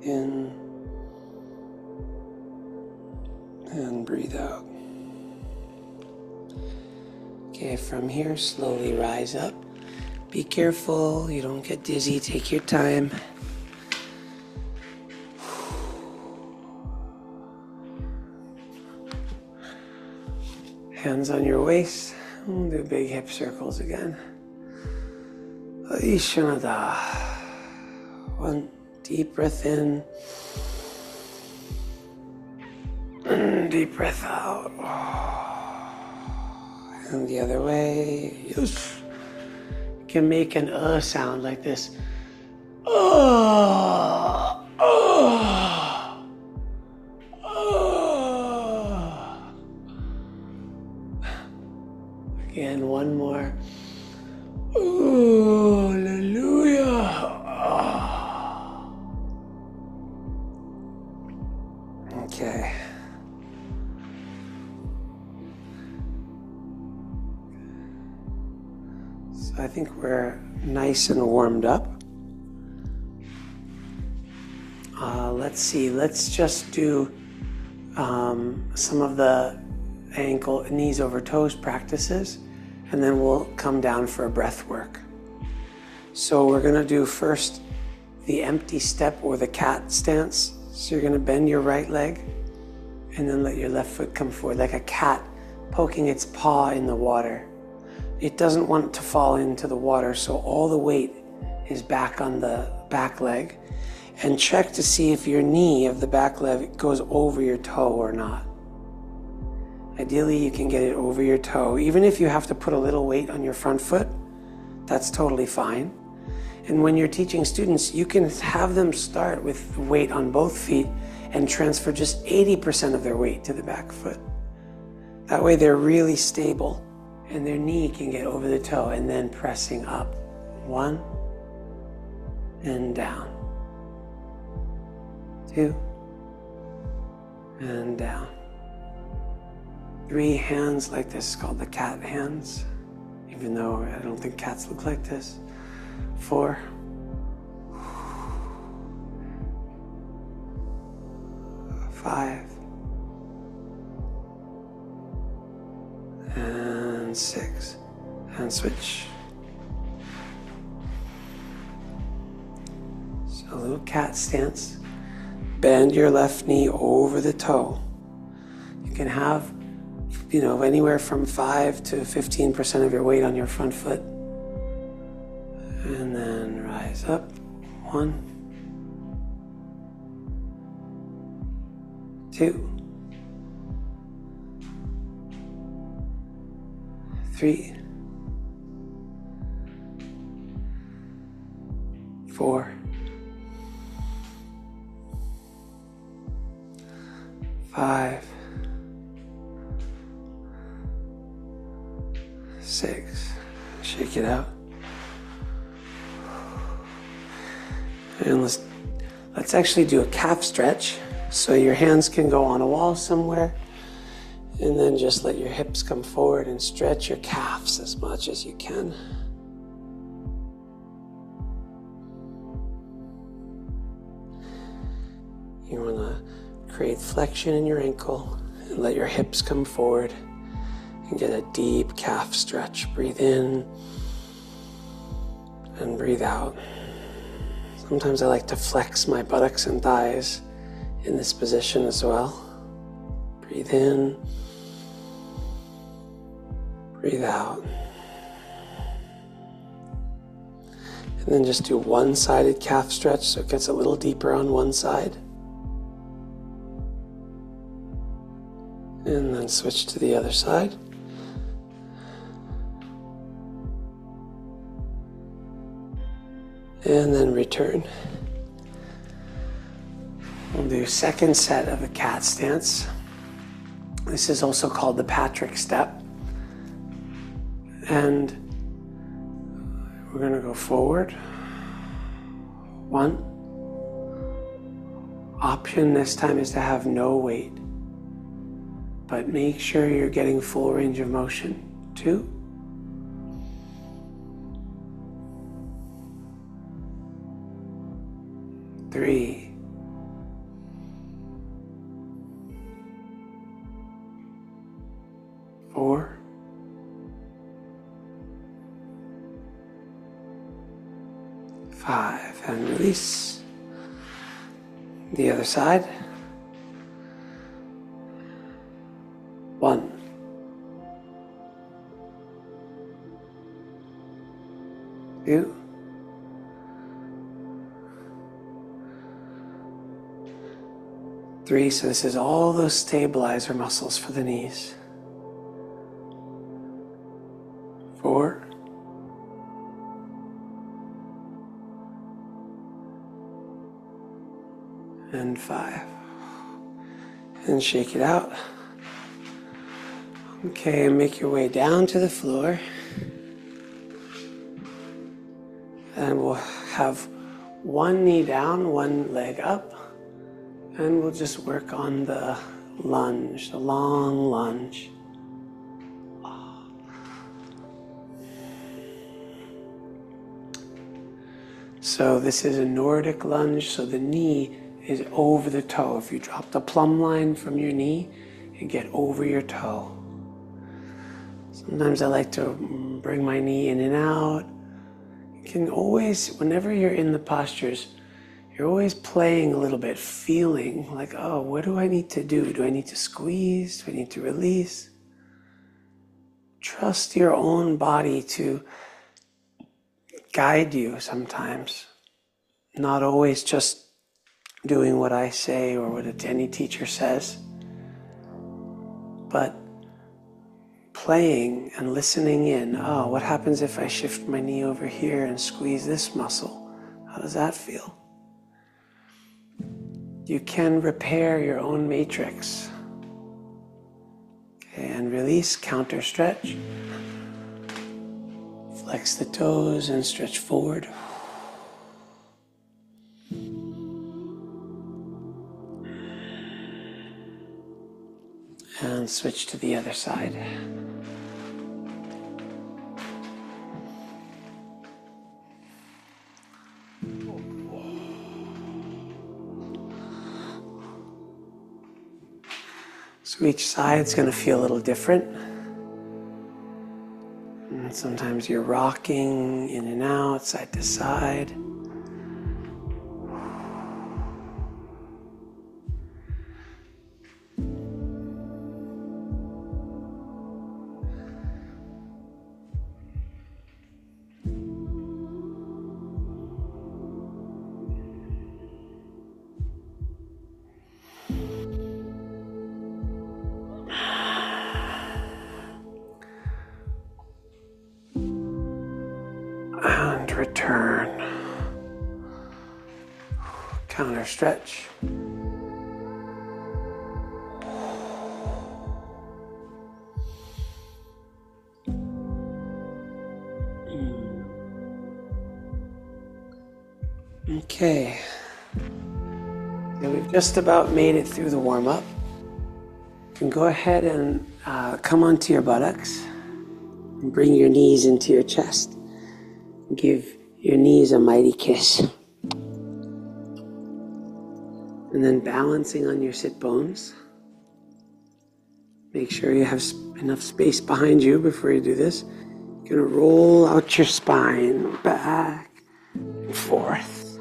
In and breathe out. Okay, from here, slowly rise up. Be careful, you don't get dizzy, take your time. Hands on your waist, we'll do big hip circles again. Ishanada. One deep breath in. Deep breath out. And the other way. Yes. You can make an sound like this. Again, one more. Hallelujah. Okay. So I think we're nice and warmed up. Let's see, let's just do some of the knees over toes practices, and then we'll come down for a breath work. So we're gonna do first the empty step or the cat stance. So you're gonna bend your right leg and then let your left foot come forward like a cat poking its paw in the water. It doesn't want to fall into the water, so all the weight is back on the back leg. And check to see if your knee of the back leg goes over your toe or not. Ideally, you can get it over your toe. Even if you have to put a little weight on your front foot, that's totally fine. And when you're teaching students, you can have them start with weight on both feet and transfer just 80% of their weight to the back foot. That way they're really stable and their knee can get over the toe, and then pressing up. 1 and down. 2 and down. 3 hands like this, called the cat hands, even though I don't think cats look like this. 4. 5. And 6. And switch. So a little cat stance. Bend your left knee over the toe. You can have, anywhere from 5 to 15% of your weight on your front foot. And then rise up. 1, 2, 3, 4, 5, 6. Shake it out. And let's actually do a calf stretch. So your hands can go on a wall somewhere, and then just let your hips come forward and stretch your calves as much as you can. create flexion in your ankle and let your hips come forward and get a deep calf stretch. Breathe in and breathe out. Sometimes I like to flex my buttocks and thighs in this position as well. Breathe in, breathe out. And then just do one-sided calf stretch so it gets a little deeper on one side. And then switch to the other side. And then return. We'll do second set of a cat stance. This is also called the Patrick step. And we're going to go forward. 1. Option this time is to have no weight, but make sure you're getting full range of motion. 2. 3. 4. 5. And release. The other side. 1. 2. 3. So this is all those stabilizer muscles for the knees. 4. 5. And shake it out. Okay, and make your way down to the floor. And we'll have one knee down, one leg up. And we'll just work on the lunge, the long lunge. So this is a Nordic lunge, so the knee is over the toe. If you drop the plumb line from your knee, you get over your toe. Sometimes I like to bring my knee in and out. You can always, whenever you're in the postures, you're always playing a little bit, feeling like, oh, what do I need to do? Do I need to squeeze? Do I need to release? Trust your own body to guide you sometimes. Not always just doing what I say or what any teacher says, but playing and listening in. Oh, what happens if I shift my knee over here and squeeze this muscle? How does that feel? You can repair your own matrix. Okay, and release, counter stretch. Flex the toes and stretch forward. And switch to the other side. So each side's going to feel a little different. And sometimes you're rocking in and out, side to side. And return. Counter stretch. Okay. So we've just about made it through the warm-up. You can go ahead and come onto your buttocks and bring your knees into your chest. Give your knees a mighty kiss. And then balancing on your sit bones. Make sure you have enough space behind you before you do this. You're going to roll out your spine back and forth.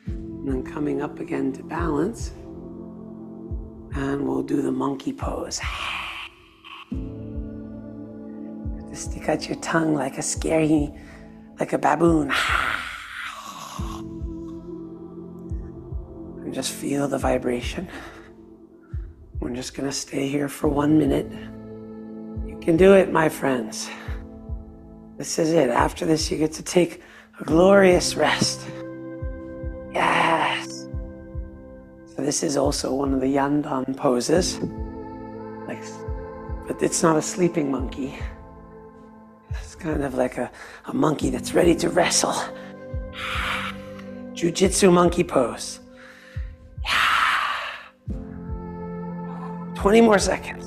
And then coming up again to balance. And we'll do the monkey pose. Just stick out your tongue like a scary, like a baboon. And just feel the vibration. We're just going to stay here for 1 minute. You can do it, my friends. This is it. After this, you get to take a glorious rest. Yes. So this is also one of the Yandan poses. But it's not a sleeping monkey. It's kind of like a monkey that's ready to wrestle. Jiu-jitsu monkey pose. 20 more seconds.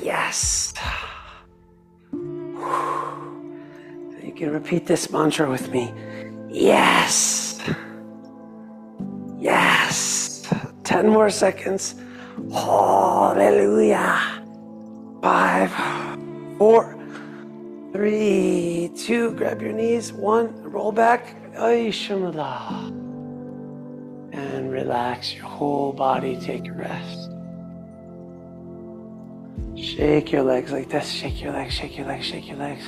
Yes. You can repeat this mantra with me. Yes. Yes. 10 more seconds. Hallelujah. 5, 4, 3, 2. Grab your knees. 1. Roll back. And relax your whole body. Take a rest. Shake your legs like this. Shake your legs, shake your legs, shake your legs.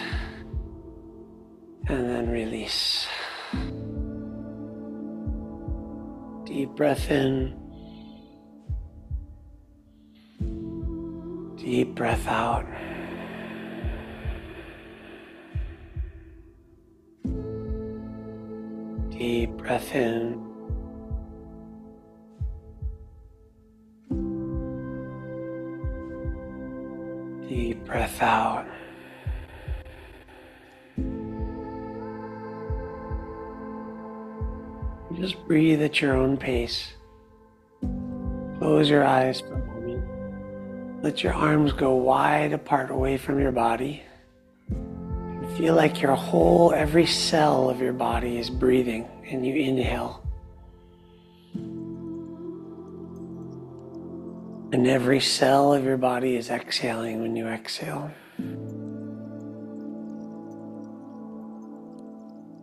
And then release. Deep breath in. Deep breath out. Deep breath in. Deep breath out. Just breathe at your own pace. Close your eyes for a moment. Let your arms go wide apart away from your body. And feel like every cell of your body is breathing, and you inhale. And every cell of your body is exhaling when you exhale.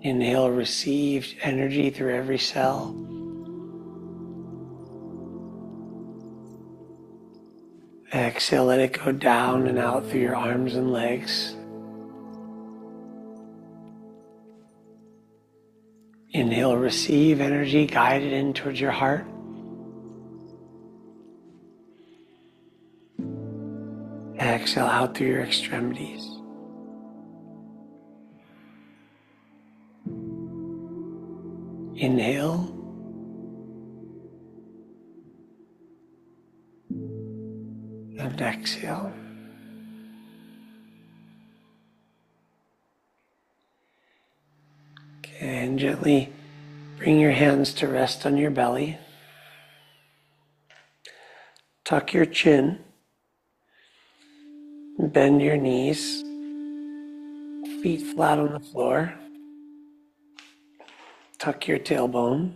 Inhale, receive energy through every cell. Exhale, let it go down and out through your arms and legs. Inhale, receive energy, guide it in towards your heart. Exhale out through your extremities. Inhale. And exhale. Okay, and gently bring your hands to rest on your belly. Tuck your chin. Bend your knees. Feet flat on the floor. Tuck your tailbone.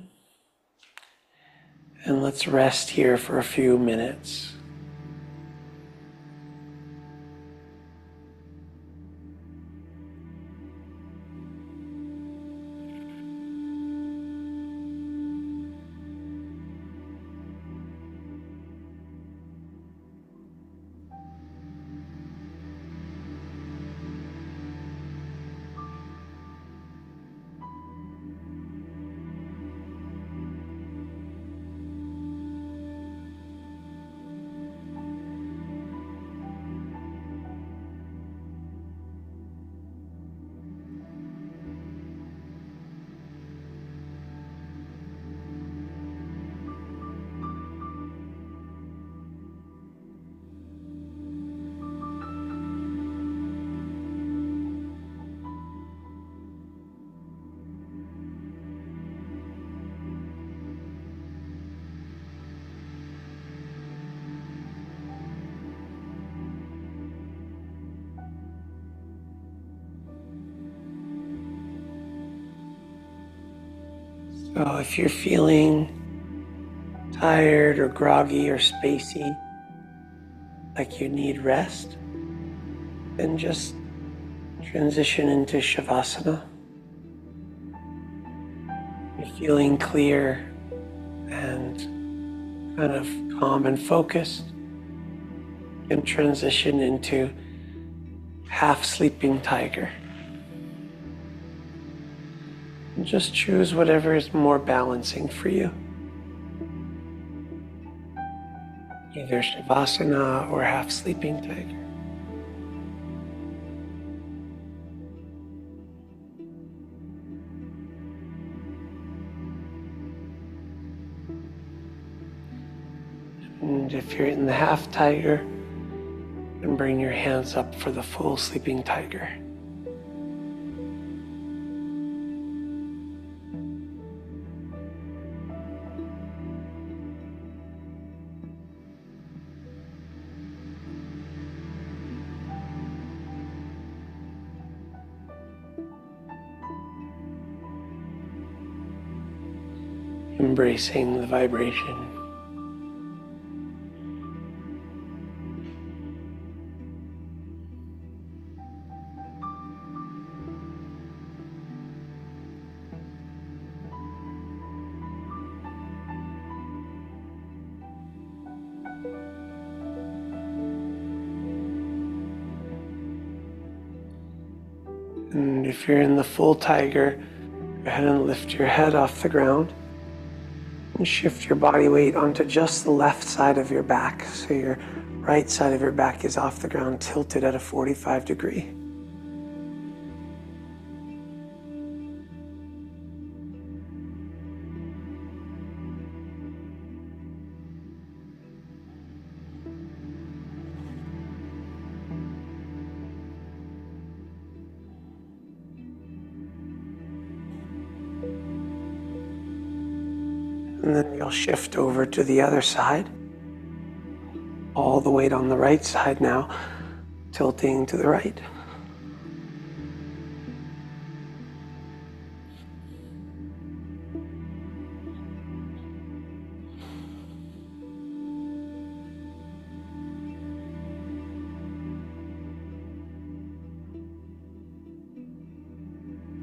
And let's rest here for a few minutes. So if you're feeling tired or groggy or spacey, like you need rest, then just transition into Shavasana. You're feeling clear and kind of calm and focused, and transition into half sleeping tiger. And just choose whatever is more balancing for you. Either Shavasana or half sleeping tiger. And if you're in the half tiger, then bring your hands up for the full sleeping tiger. Embracing the vibration. And if you're in the full tiger, go ahead and lift your head off the ground and shift your body weight onto just the left side of your back. So your right side of your back is off the ground, tilted at a 45 degree. And then you'll shift over to the other side. All the weight on the right side now, tilting to the right.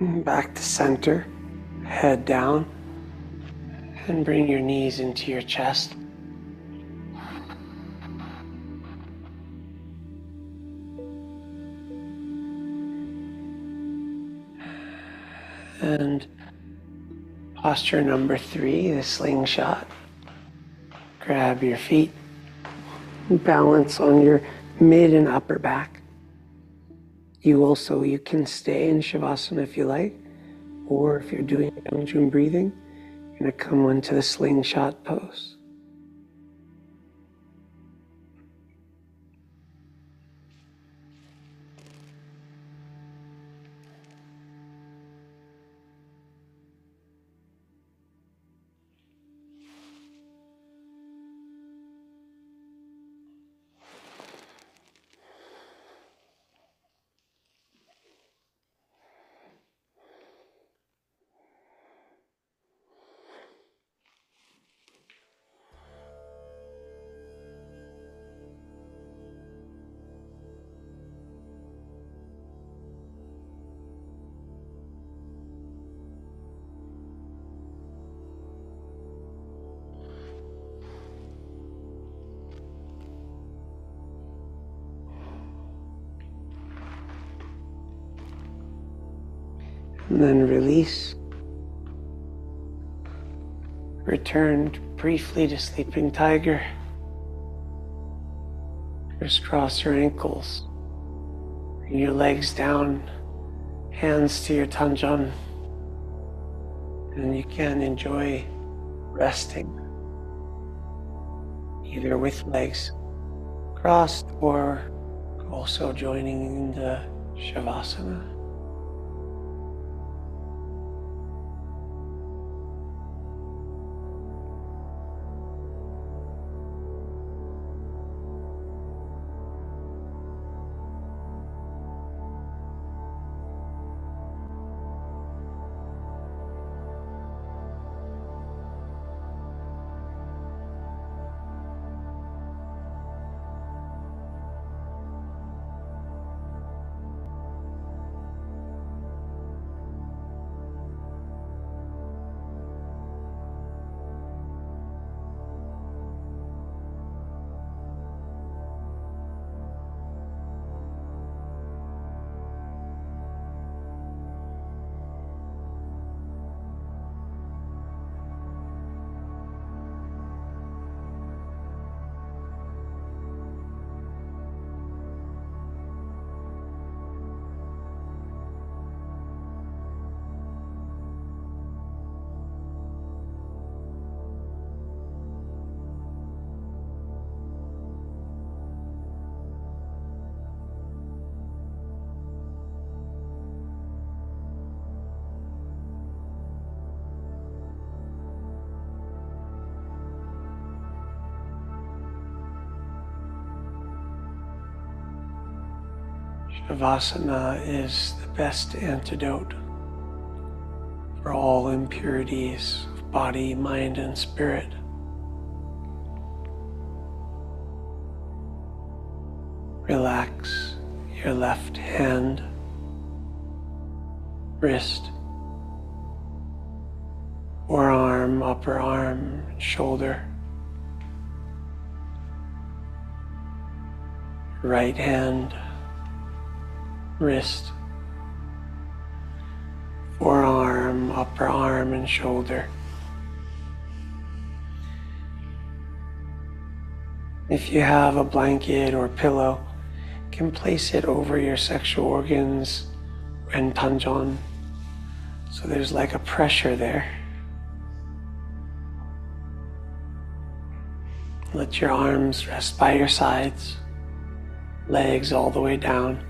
And back to center, head down, and bring your knees into your chest. And posture number 3, the slingshot. Grab your feet, balance on your mid and upper back. You can stay in Shavasana if you like, or if you're doing Yongjun breathing, you're going to come into the slingshot pose. And then release. Return briefly to sleeping tiger. Crisscross your ankles. Bring your legs down, hands to your tanjan. And you can enjoy resting, either with legs crossed or also joining in the Shavasana. Shavasana is the best antidote for all impurities of body, mind, and spirit. Relax your left hand, wrist, forearm, upper arm, shoulder. Right hand, wrist, forearm, upper arm, and shoulder. If you have a blanket or pillow, you can place it over your sexual organs and tanjon, so there's like a pressure there. Let your arms rest by your sides, legs all the way down.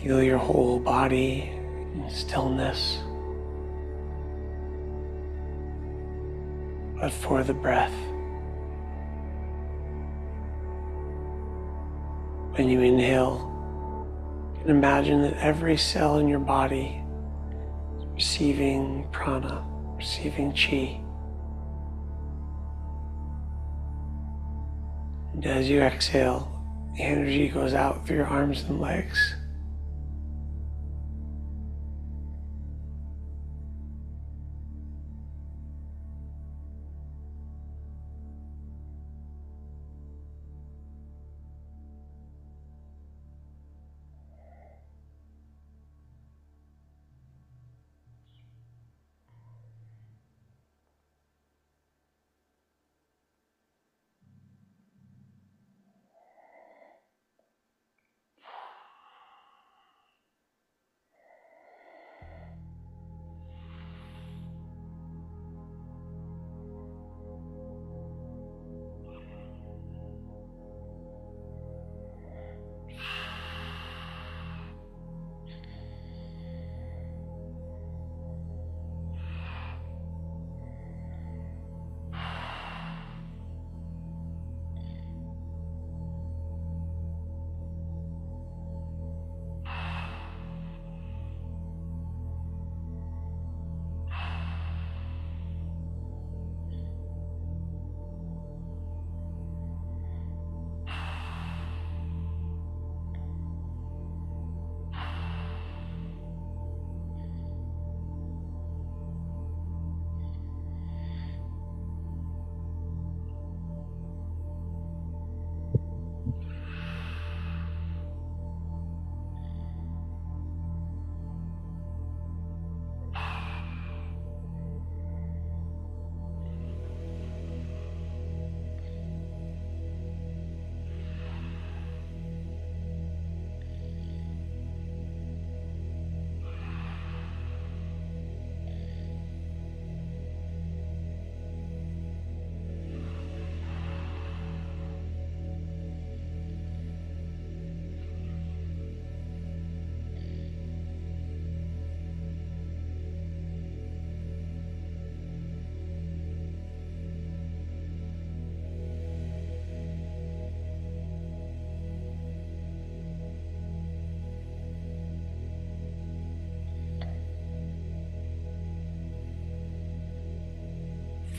Feel your whole body in stillness, but for the breath. When you inhale, you can imagine that every cell in your body is receiving prana, receiving chi. And as you exhale, the energy goes out through your arms and legs.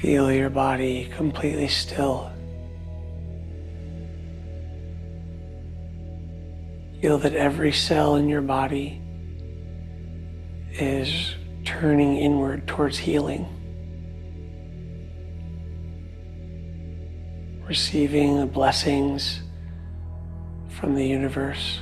Feel your body completely still. Feel that every cell in your body is turning inward towards healing. Receiving the blessings from the universe.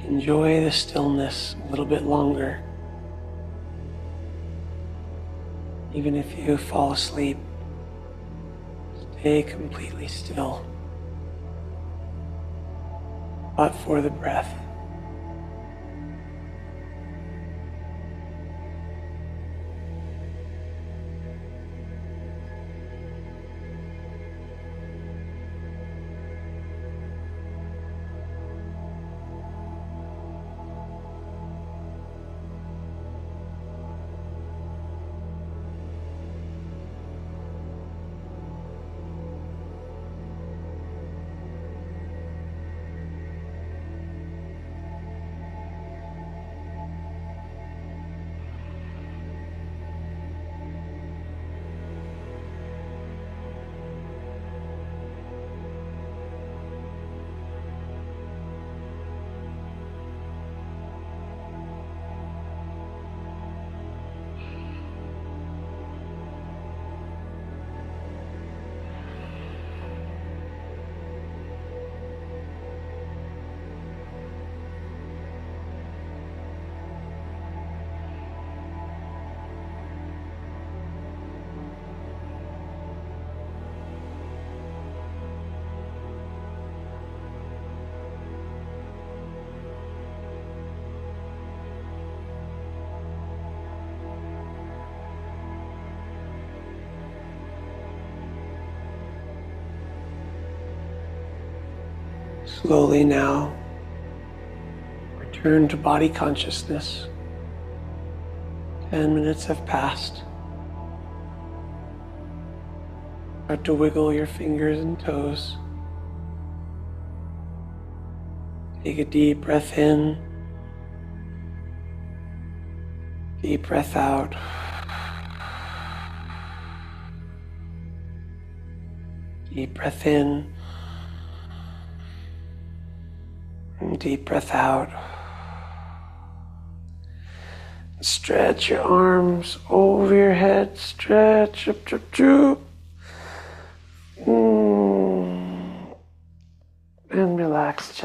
Enjoy the stillness a little bit longer. Even if you fall asleep, stay completely still, but for the breath. Slowly now, return to body consciousness. 10 minutes have passed. Start to wiggle your fingers and toes. Take a deep breath in. Deep breath out. Deep breath in. And deep breath out. Stretch your arms over your head. Stretch up, and relax.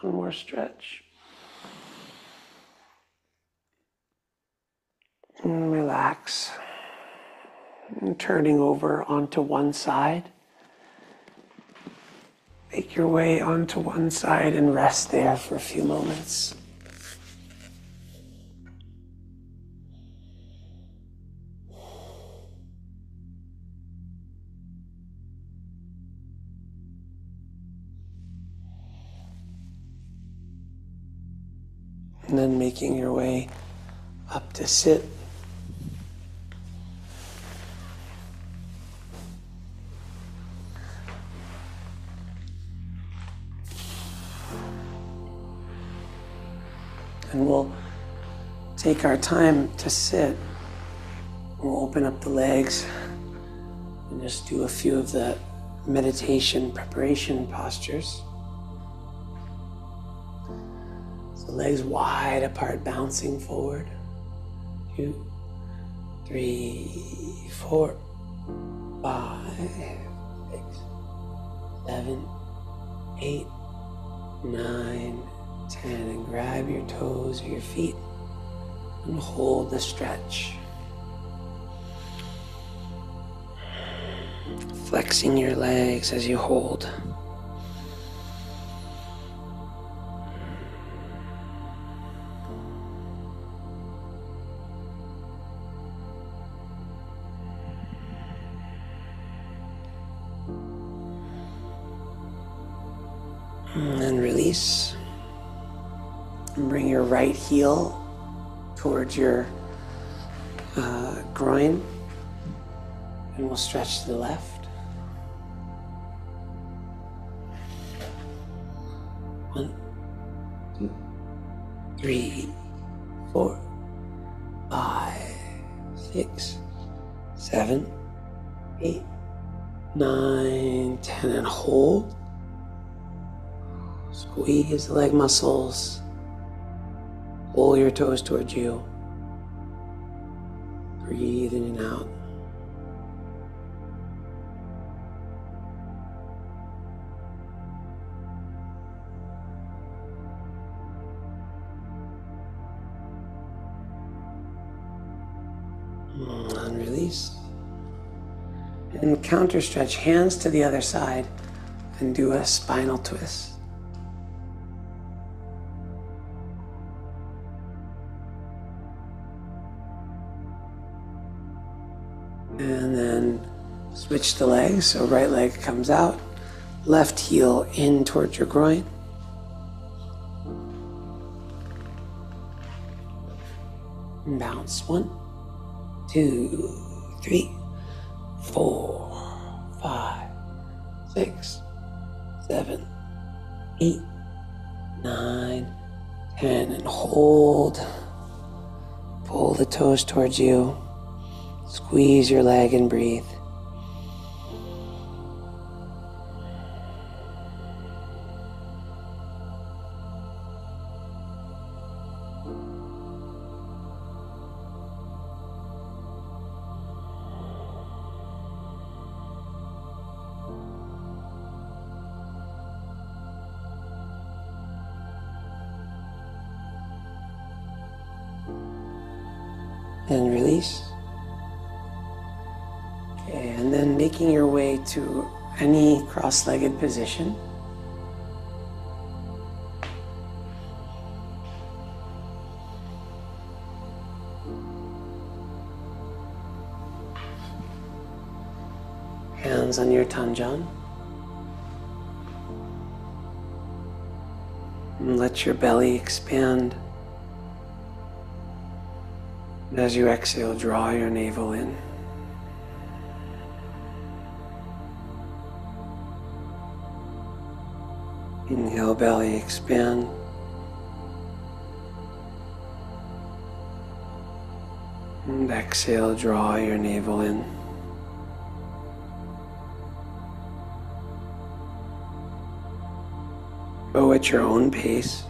One more stretch. And relax. And turning over onto one side. Make your way onto one side and rest there for a few moments. And then making your way up to sit. And we'll take our time to sit. We'll open up the legs, And just do a few of the meditation preparation postures. So legs wide apart, bouncing forward. 2, 3, 4, 5, 6, 7, 8, 9, 10. And grab your toes or your feet and hold the stretch. Flexing your legs as you hold. And then release. And bring your right heel towards your groin. And we'll stretch to the left. 1, 2, 3, 4, 5, 6, 7, 8, 9, 10. And hold. Squeeze the leg muscles. Pull your toes towards you. Breathe in and out. And release. And counter stretch, hands to the other side, and do a spinal twist. And then switch the legs, so right leg comes out, left heel in towards your groin. And bounce. 1, 2, 3, 4, 5, 6, 7, 8, 9, 10. And hold. Pull the toes towards you. Squeeze your leg and breathe. And release. Okay, and then making your way to any cross-legged position. Hands on your tanjan. And let your belly expand. And as you exhale, draw your navel in. Inhale, belly expand. And exhale, draw your navel in. Go at your own pace.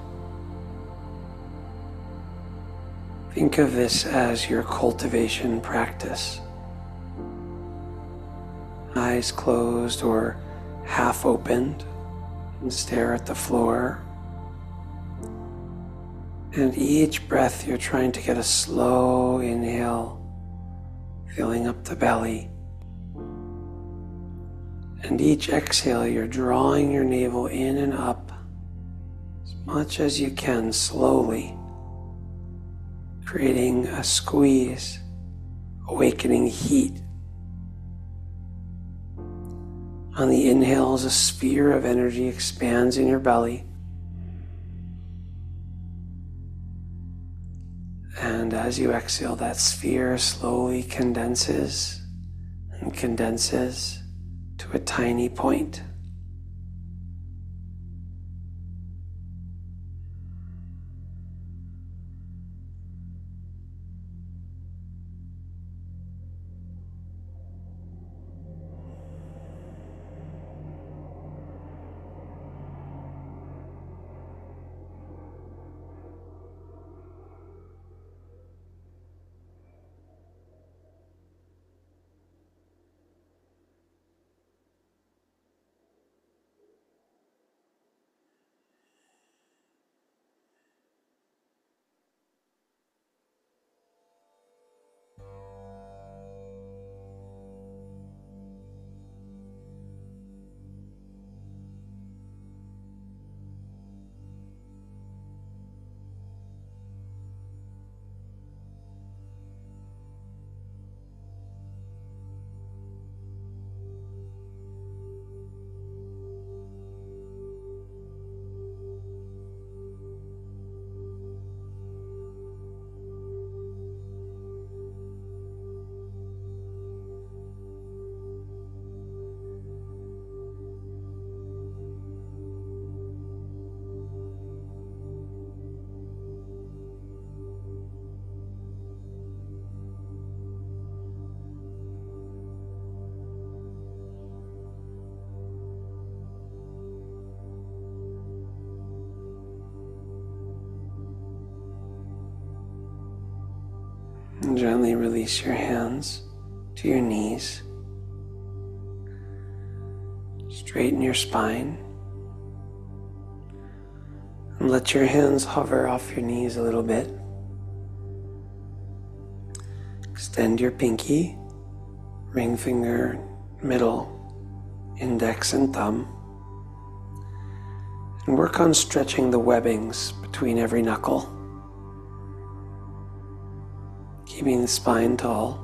Think of this as your cultivation practice. Eyes closed or half opened, and stare at the floor. And each breath you're trying to get a slow inhale, filling up the belly. And each exhale you're drawing your navel in and up as much as you can slowly, creating a squeeze, awakening heat. On the inhales, a sphere of energy expands in your belly. And as you exhale, that sphere slowly condenses and condenses to a tiny point. And gently release your hands to your knees. Straighten your spine. And let your hands hover off your knees a little bit. Extend your pinky, ring finger, middle, index, and thumb. And work on stretching the webbings between every knuckle, keeping the spine tall.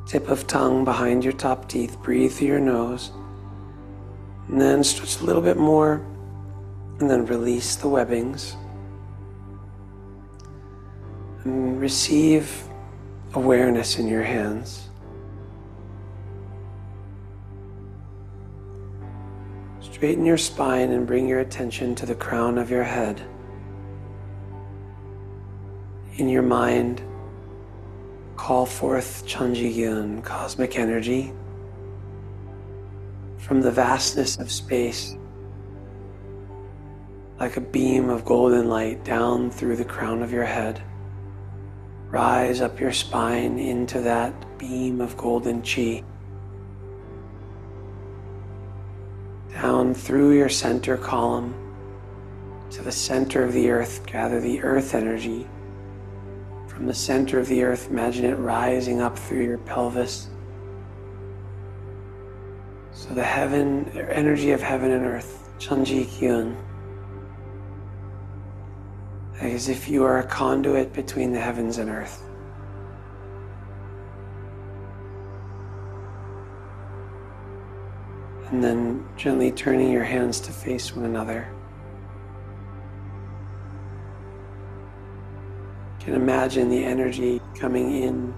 Tip of tongue behind your top teeth. Breathe through your nose. And then stretch a little bit more. And then release the webbings. And receive awareness in your hands. Straighten your spine and bring your attention to the crown of your head. In your mind, call forth Chunji-gyun, cosmic energy, from the vastness of space, like a beam of golden light down through the crown of your head. Rise up your spine into that beam of golden chi. Down through your center column to the center of the earth. Gather the earth energy. From the center of the earth, imagine it rising up through your pelvis. So the energy of heaven and earth, Chunji-gyun, as if you are a conduit between the heavens and earth. And then gently turning your hands to face one another. You can imagine the energy coming in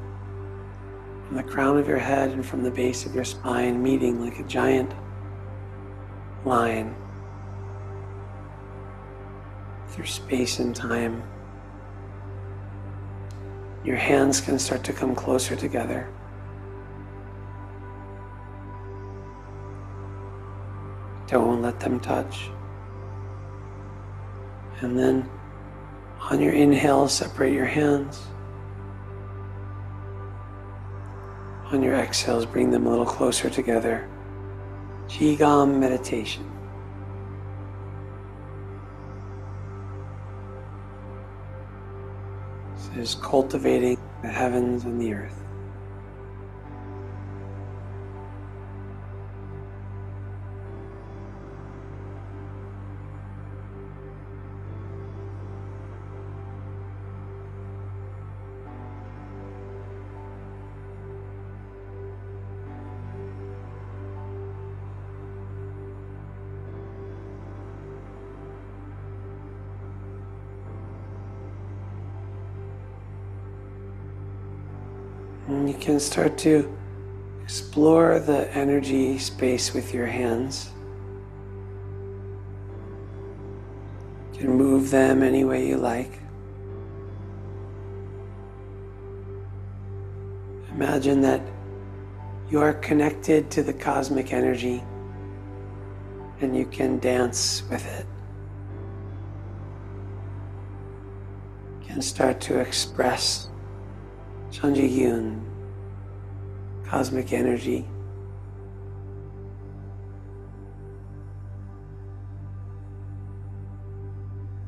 from the crown of your head and from the base of your spine, meeting like a giant line through space and time. Your hands can start to come closer together. Don't let them touch. And then on your inhale, separate your hands. On your exhales, bring them a little closer together. Qigong meditation. This is cultivating the heavens and the earth. And you can start to explore the energy space with your hands. You can move them any way you like. Imagine that you are connected to the cosmic energy and you can dance with it. You can start to express Chunji-gyun, cosmic energy.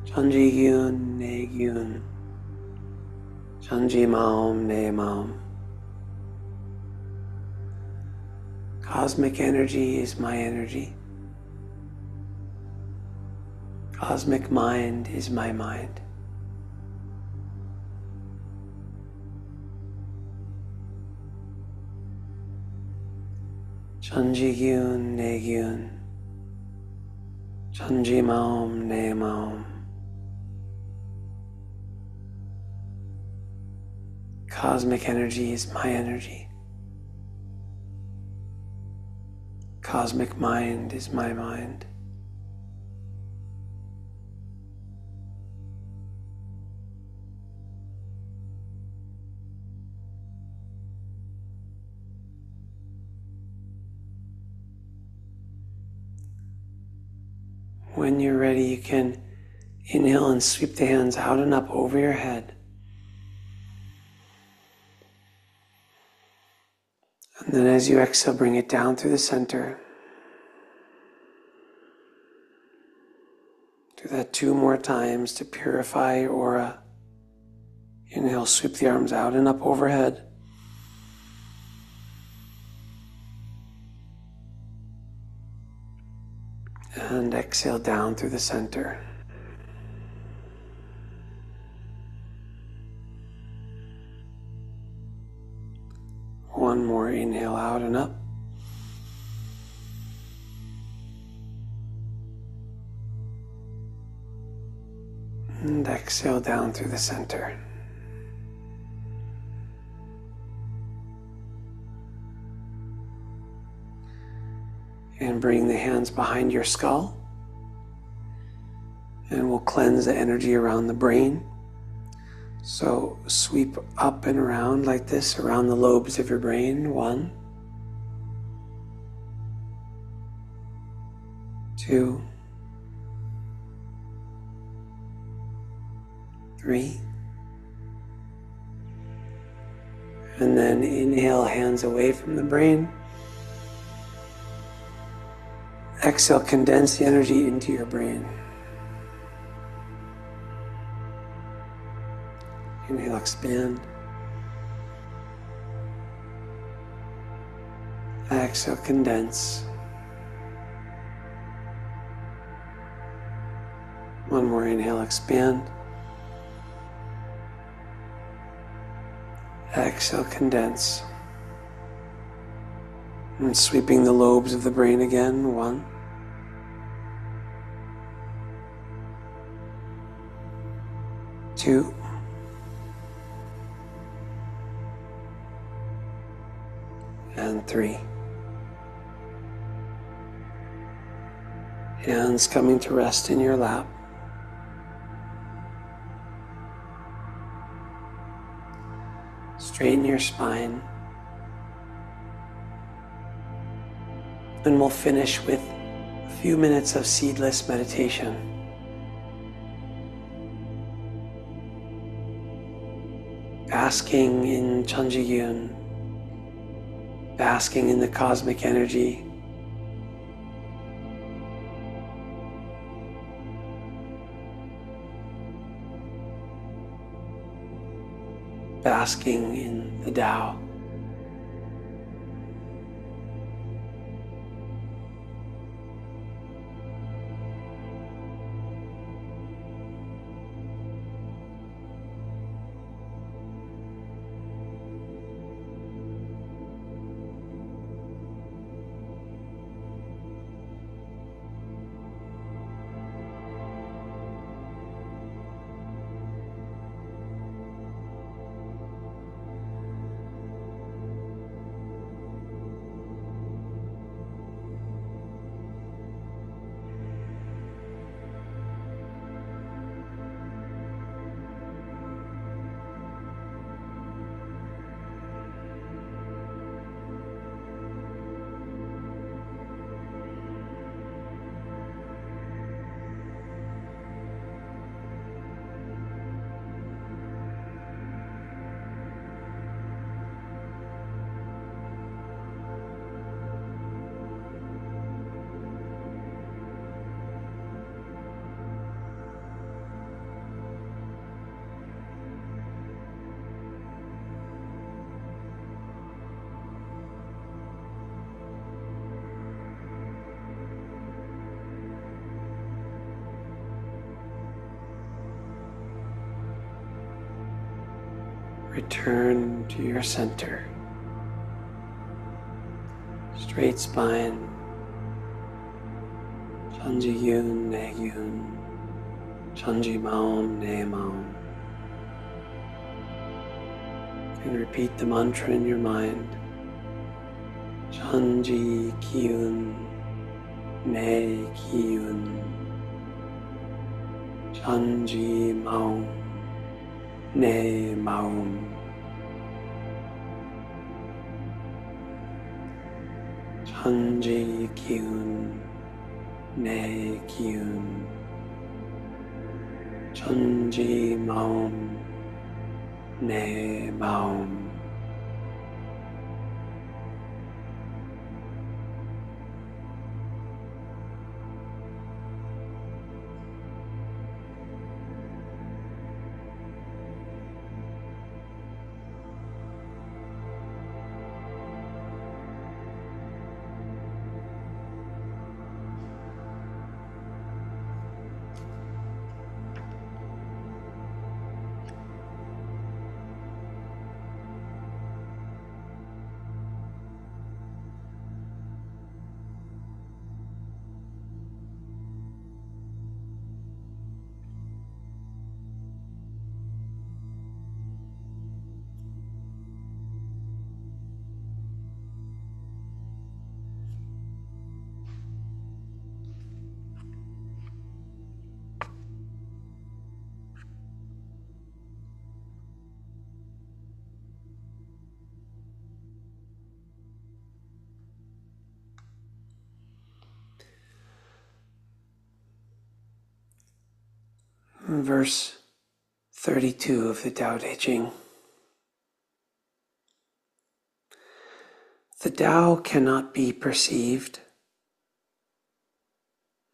Chunji-gyun, ne-gyun. Chunji-maum, ne-maum. Cosmic energy is my energy. Cosmic mind is my mind. Chunji-gyun, ne-gyun. Chunji-maum, ne-maum. Cosmic energy is my energy. Cosmic mind is my mind. When you're ready, you can inhale and sweep the hands out and up over your head. And then as you exhale, bring it down through the center. Do that 2 more times to purify your aura. Inhale, sweep the arms out and up overhead. And exhale down through the center. One more inhale out and up. And exhale down through the center. And bring the hands behind your skull. And we'll cleanse the energy around the brain. So sweep up and around like this, around the lobes of your brain. 1, 2, 3. And then inhale, hands away from the brain. Exhale, condense the energy into your brain. Inhale, expand. Exhale, condense. One more inhale, expand. Exhale, condense. And sweeping the lobes of the brain again. 1, 2, and 3. Hands coming to rest in your lap. Straighten your spine. And we'll finish with a few minutes of seedless meditation. Basking in Chunjiyun, basking in the cosmic energy. Basking in the Tao. Return to your center. Straight spine. Chunji Yun, Ne Yun. Chunji Maum, Ne Maum. And repeat the mantra in your mind. Chunji Kyun, Ne Kyun. Chunji Maum, Ne Maum. Chunji Kyun, Ne Kyun. Chunji Maum, Ne Maum. Verse 32 of the Tao Te Ching. The Tao cannot be perceived.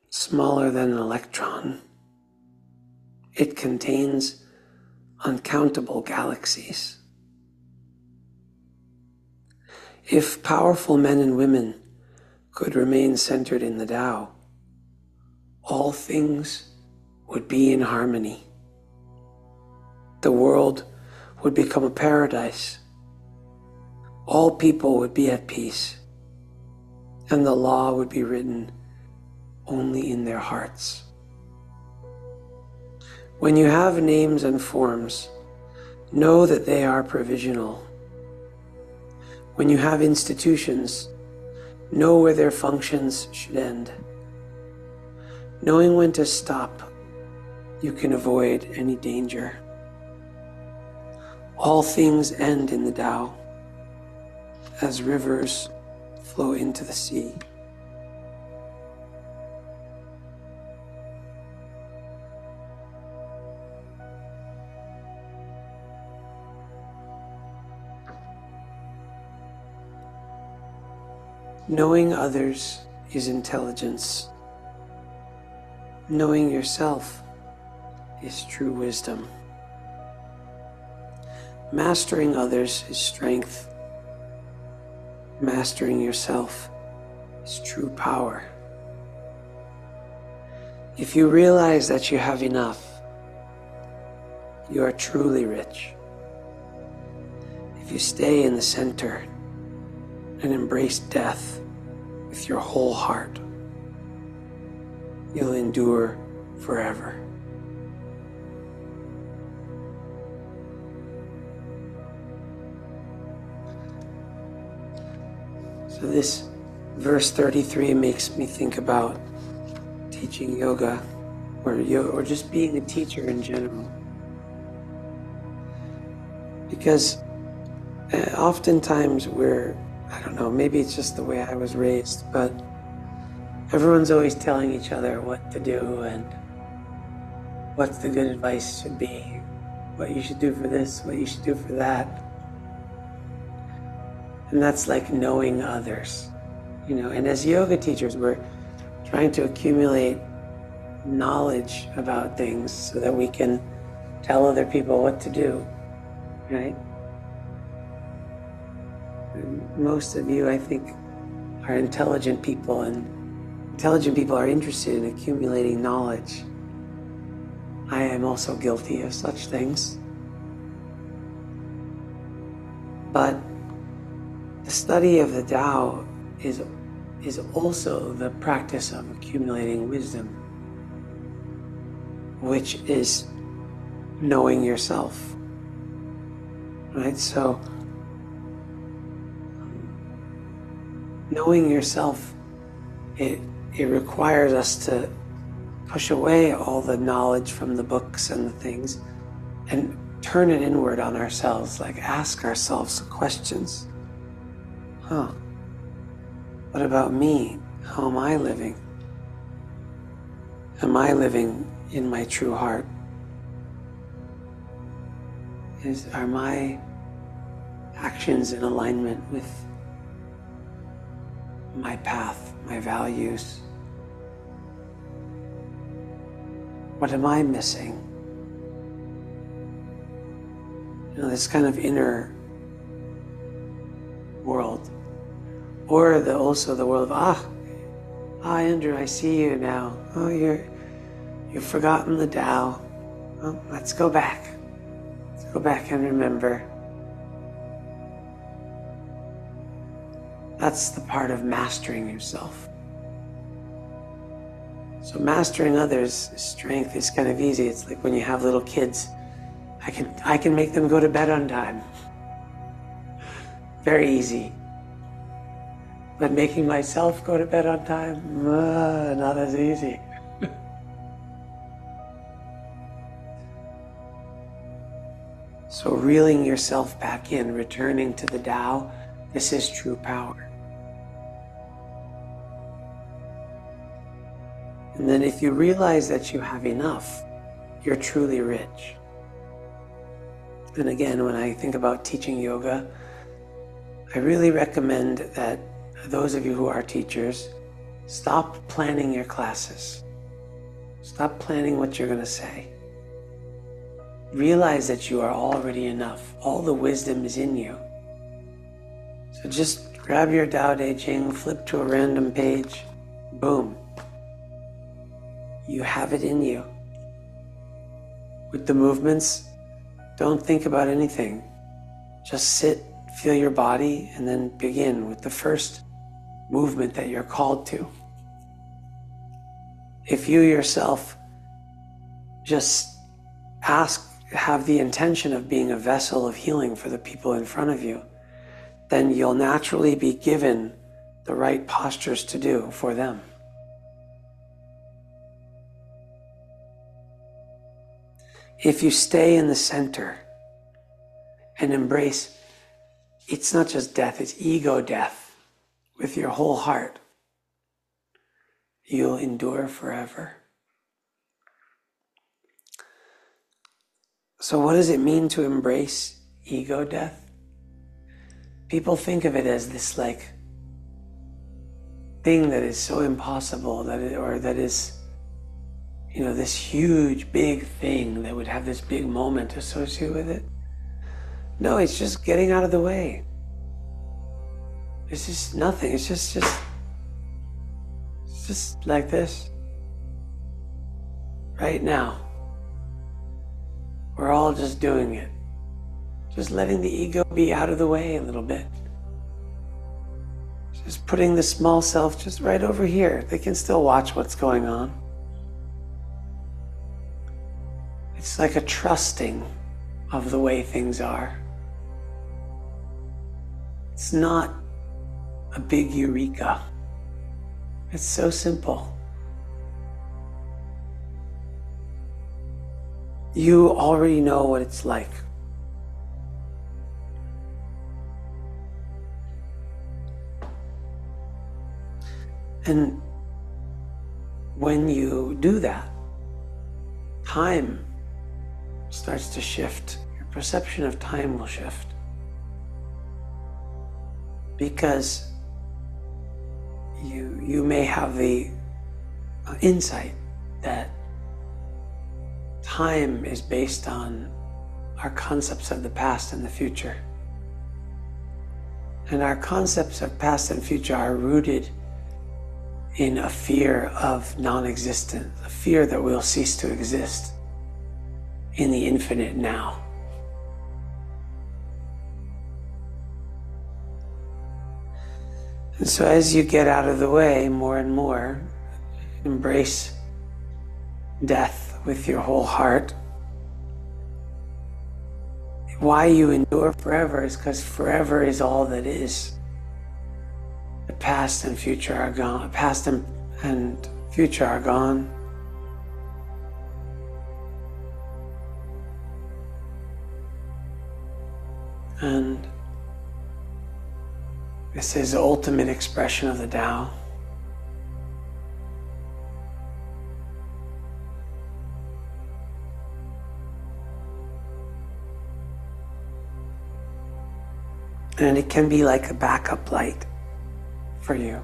Smaller than an electron, it contains uncountable galaxies. If powerful men and women could remain centered in the Tao, all things would be in harmony. The world would become a paradise. All people would be at peace, and the law would be written only in their hearts. When you have names and forms, know that they are provisional. When you have institutions, know where their functions should end. Knowing when to stop, you can avoid any danger. All things end in the Tao, as rivers flow into the sea. Knowing others is intelligence. Knowing yourself is true wisdom. Mastering others is strength. Mastering yourself is true power. If you realize that you have enough, you are truly rich. If you stay in the center and embrace death with your whole heart, you'll endure forever. So this verse 33 makes me think about teaching yoga or just being a teacher in general. Because oftentimes I don't know, maybe it's just the way I was raised, but everyone's always telling each other what to do and what the good advice should be, what you should do for this, what you should do for that. And that's like knowing others, and as yoga teachers, we're trying to accumulate knowledge about things so that we can tell other people what to do, right? And most of you, I think, are intelligent people, and intelligent people are interested in accumulating knowledge. I am also guilty of such things. But the study of the Tao is also the practice of accumulating wisdom, which is knowing yourself, right? So knowing yourself, it requires us to push away all the knowledge from the books and the things and turn it inward on ourselves, like ask ourselves questions. What about me? How am I living? Am I living in my true heart? Are my actions in alignment with my path, my values? What am I missing? This kind of inner world. Or also the world of, Andrew, I see you now. Oh, you've forgotten the Tao. Oh, let's go back. Let's go back and remember. That's the part of mastering yourself. So mastering others' strength is kind of easy. It's like when you have little kids. I can make them go to bed on time. Very easy. But making myself go to bed on time, not as easy. So reeling yourself back in, returning to the Tao, this is true power. And then if you realize that you have enough, you're truly rich. And again, when I think about teaching yoga, I really recommend that those of you who are teachers, stop planning your classes. Stop planning what you're going to say. Realize that you are already enough. All the wisdom is in you. So just grab your Tao Te Ching, flip to a random page, boom. You have it in you. With the movements, don't think about anything. Just sit, feel your body, and then begin with the first movement that you're called to. If you yourself just have the intention of being a vessel of healing for the people in front of you, then you'll naturally be given the right postures to do for them. If you stay in the center and embrace, it's not just death, it's ego death with your whole heart, you'll endure forever. So what does it mean to embrace ego death? People think of it as this like thing that is so impossible that is, this huge big thing that would have this big moment associated with it. No, it's just getting out of the way. It's just nothing. It's just like this. Right now. We're all just doing it. Just letting the ego be out of the way a little bit. Just putting the small self just right over here. They can still watch what's going on. It's like a trusting of the way things are. It's not a big eureka. It's so simple. You already know what it's like. And when you do that, time starts to shift. Your perception of time will shift. Because you may have the insight that time is based on our concepts of the past and the future. And our concepts of past and future are rooted in a fear of non-existence, a fear that we'll cease to exist in the infinite now. And so as you get out of the way more and more, embrace death with your whole heart. Why you endure forever is because forever is all that is. The past and future are gone. Past and future are gone. And this is the ultimate expression of the Tao. And it can be like a backup light for you.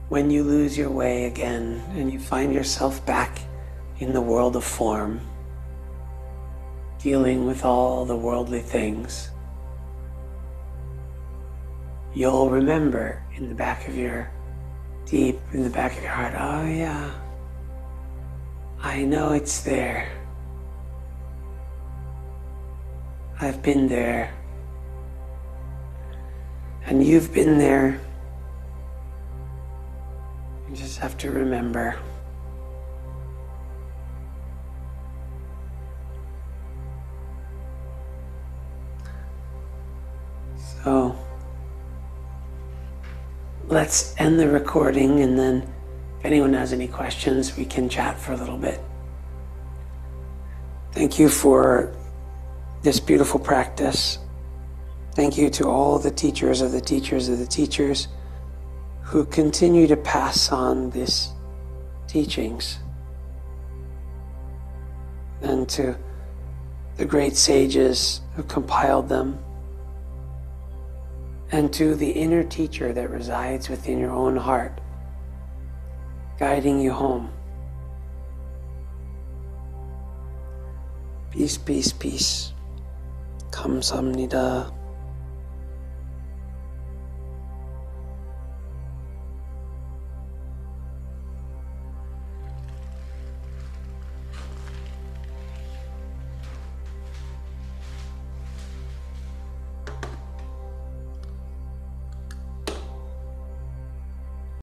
When you lose your way again and you find yourself back in the world of form, dealing with all the worldly things, you'll remember in the back of your heart, oh yeah, I know it's there. I've been there. And you've been there. You just have to remember. So let's end the recording, and then if anyone has any questions, we can chat for a little bit. Thank you for this beautiful practice. Thank you to all the teachers of the teachers of the teachers who continue to pass on these teachings. and to the great sages who compiled them, and to the inner teacher that resides within your own heart, guiding you home. Peace, peace, peace. Kamsamnida.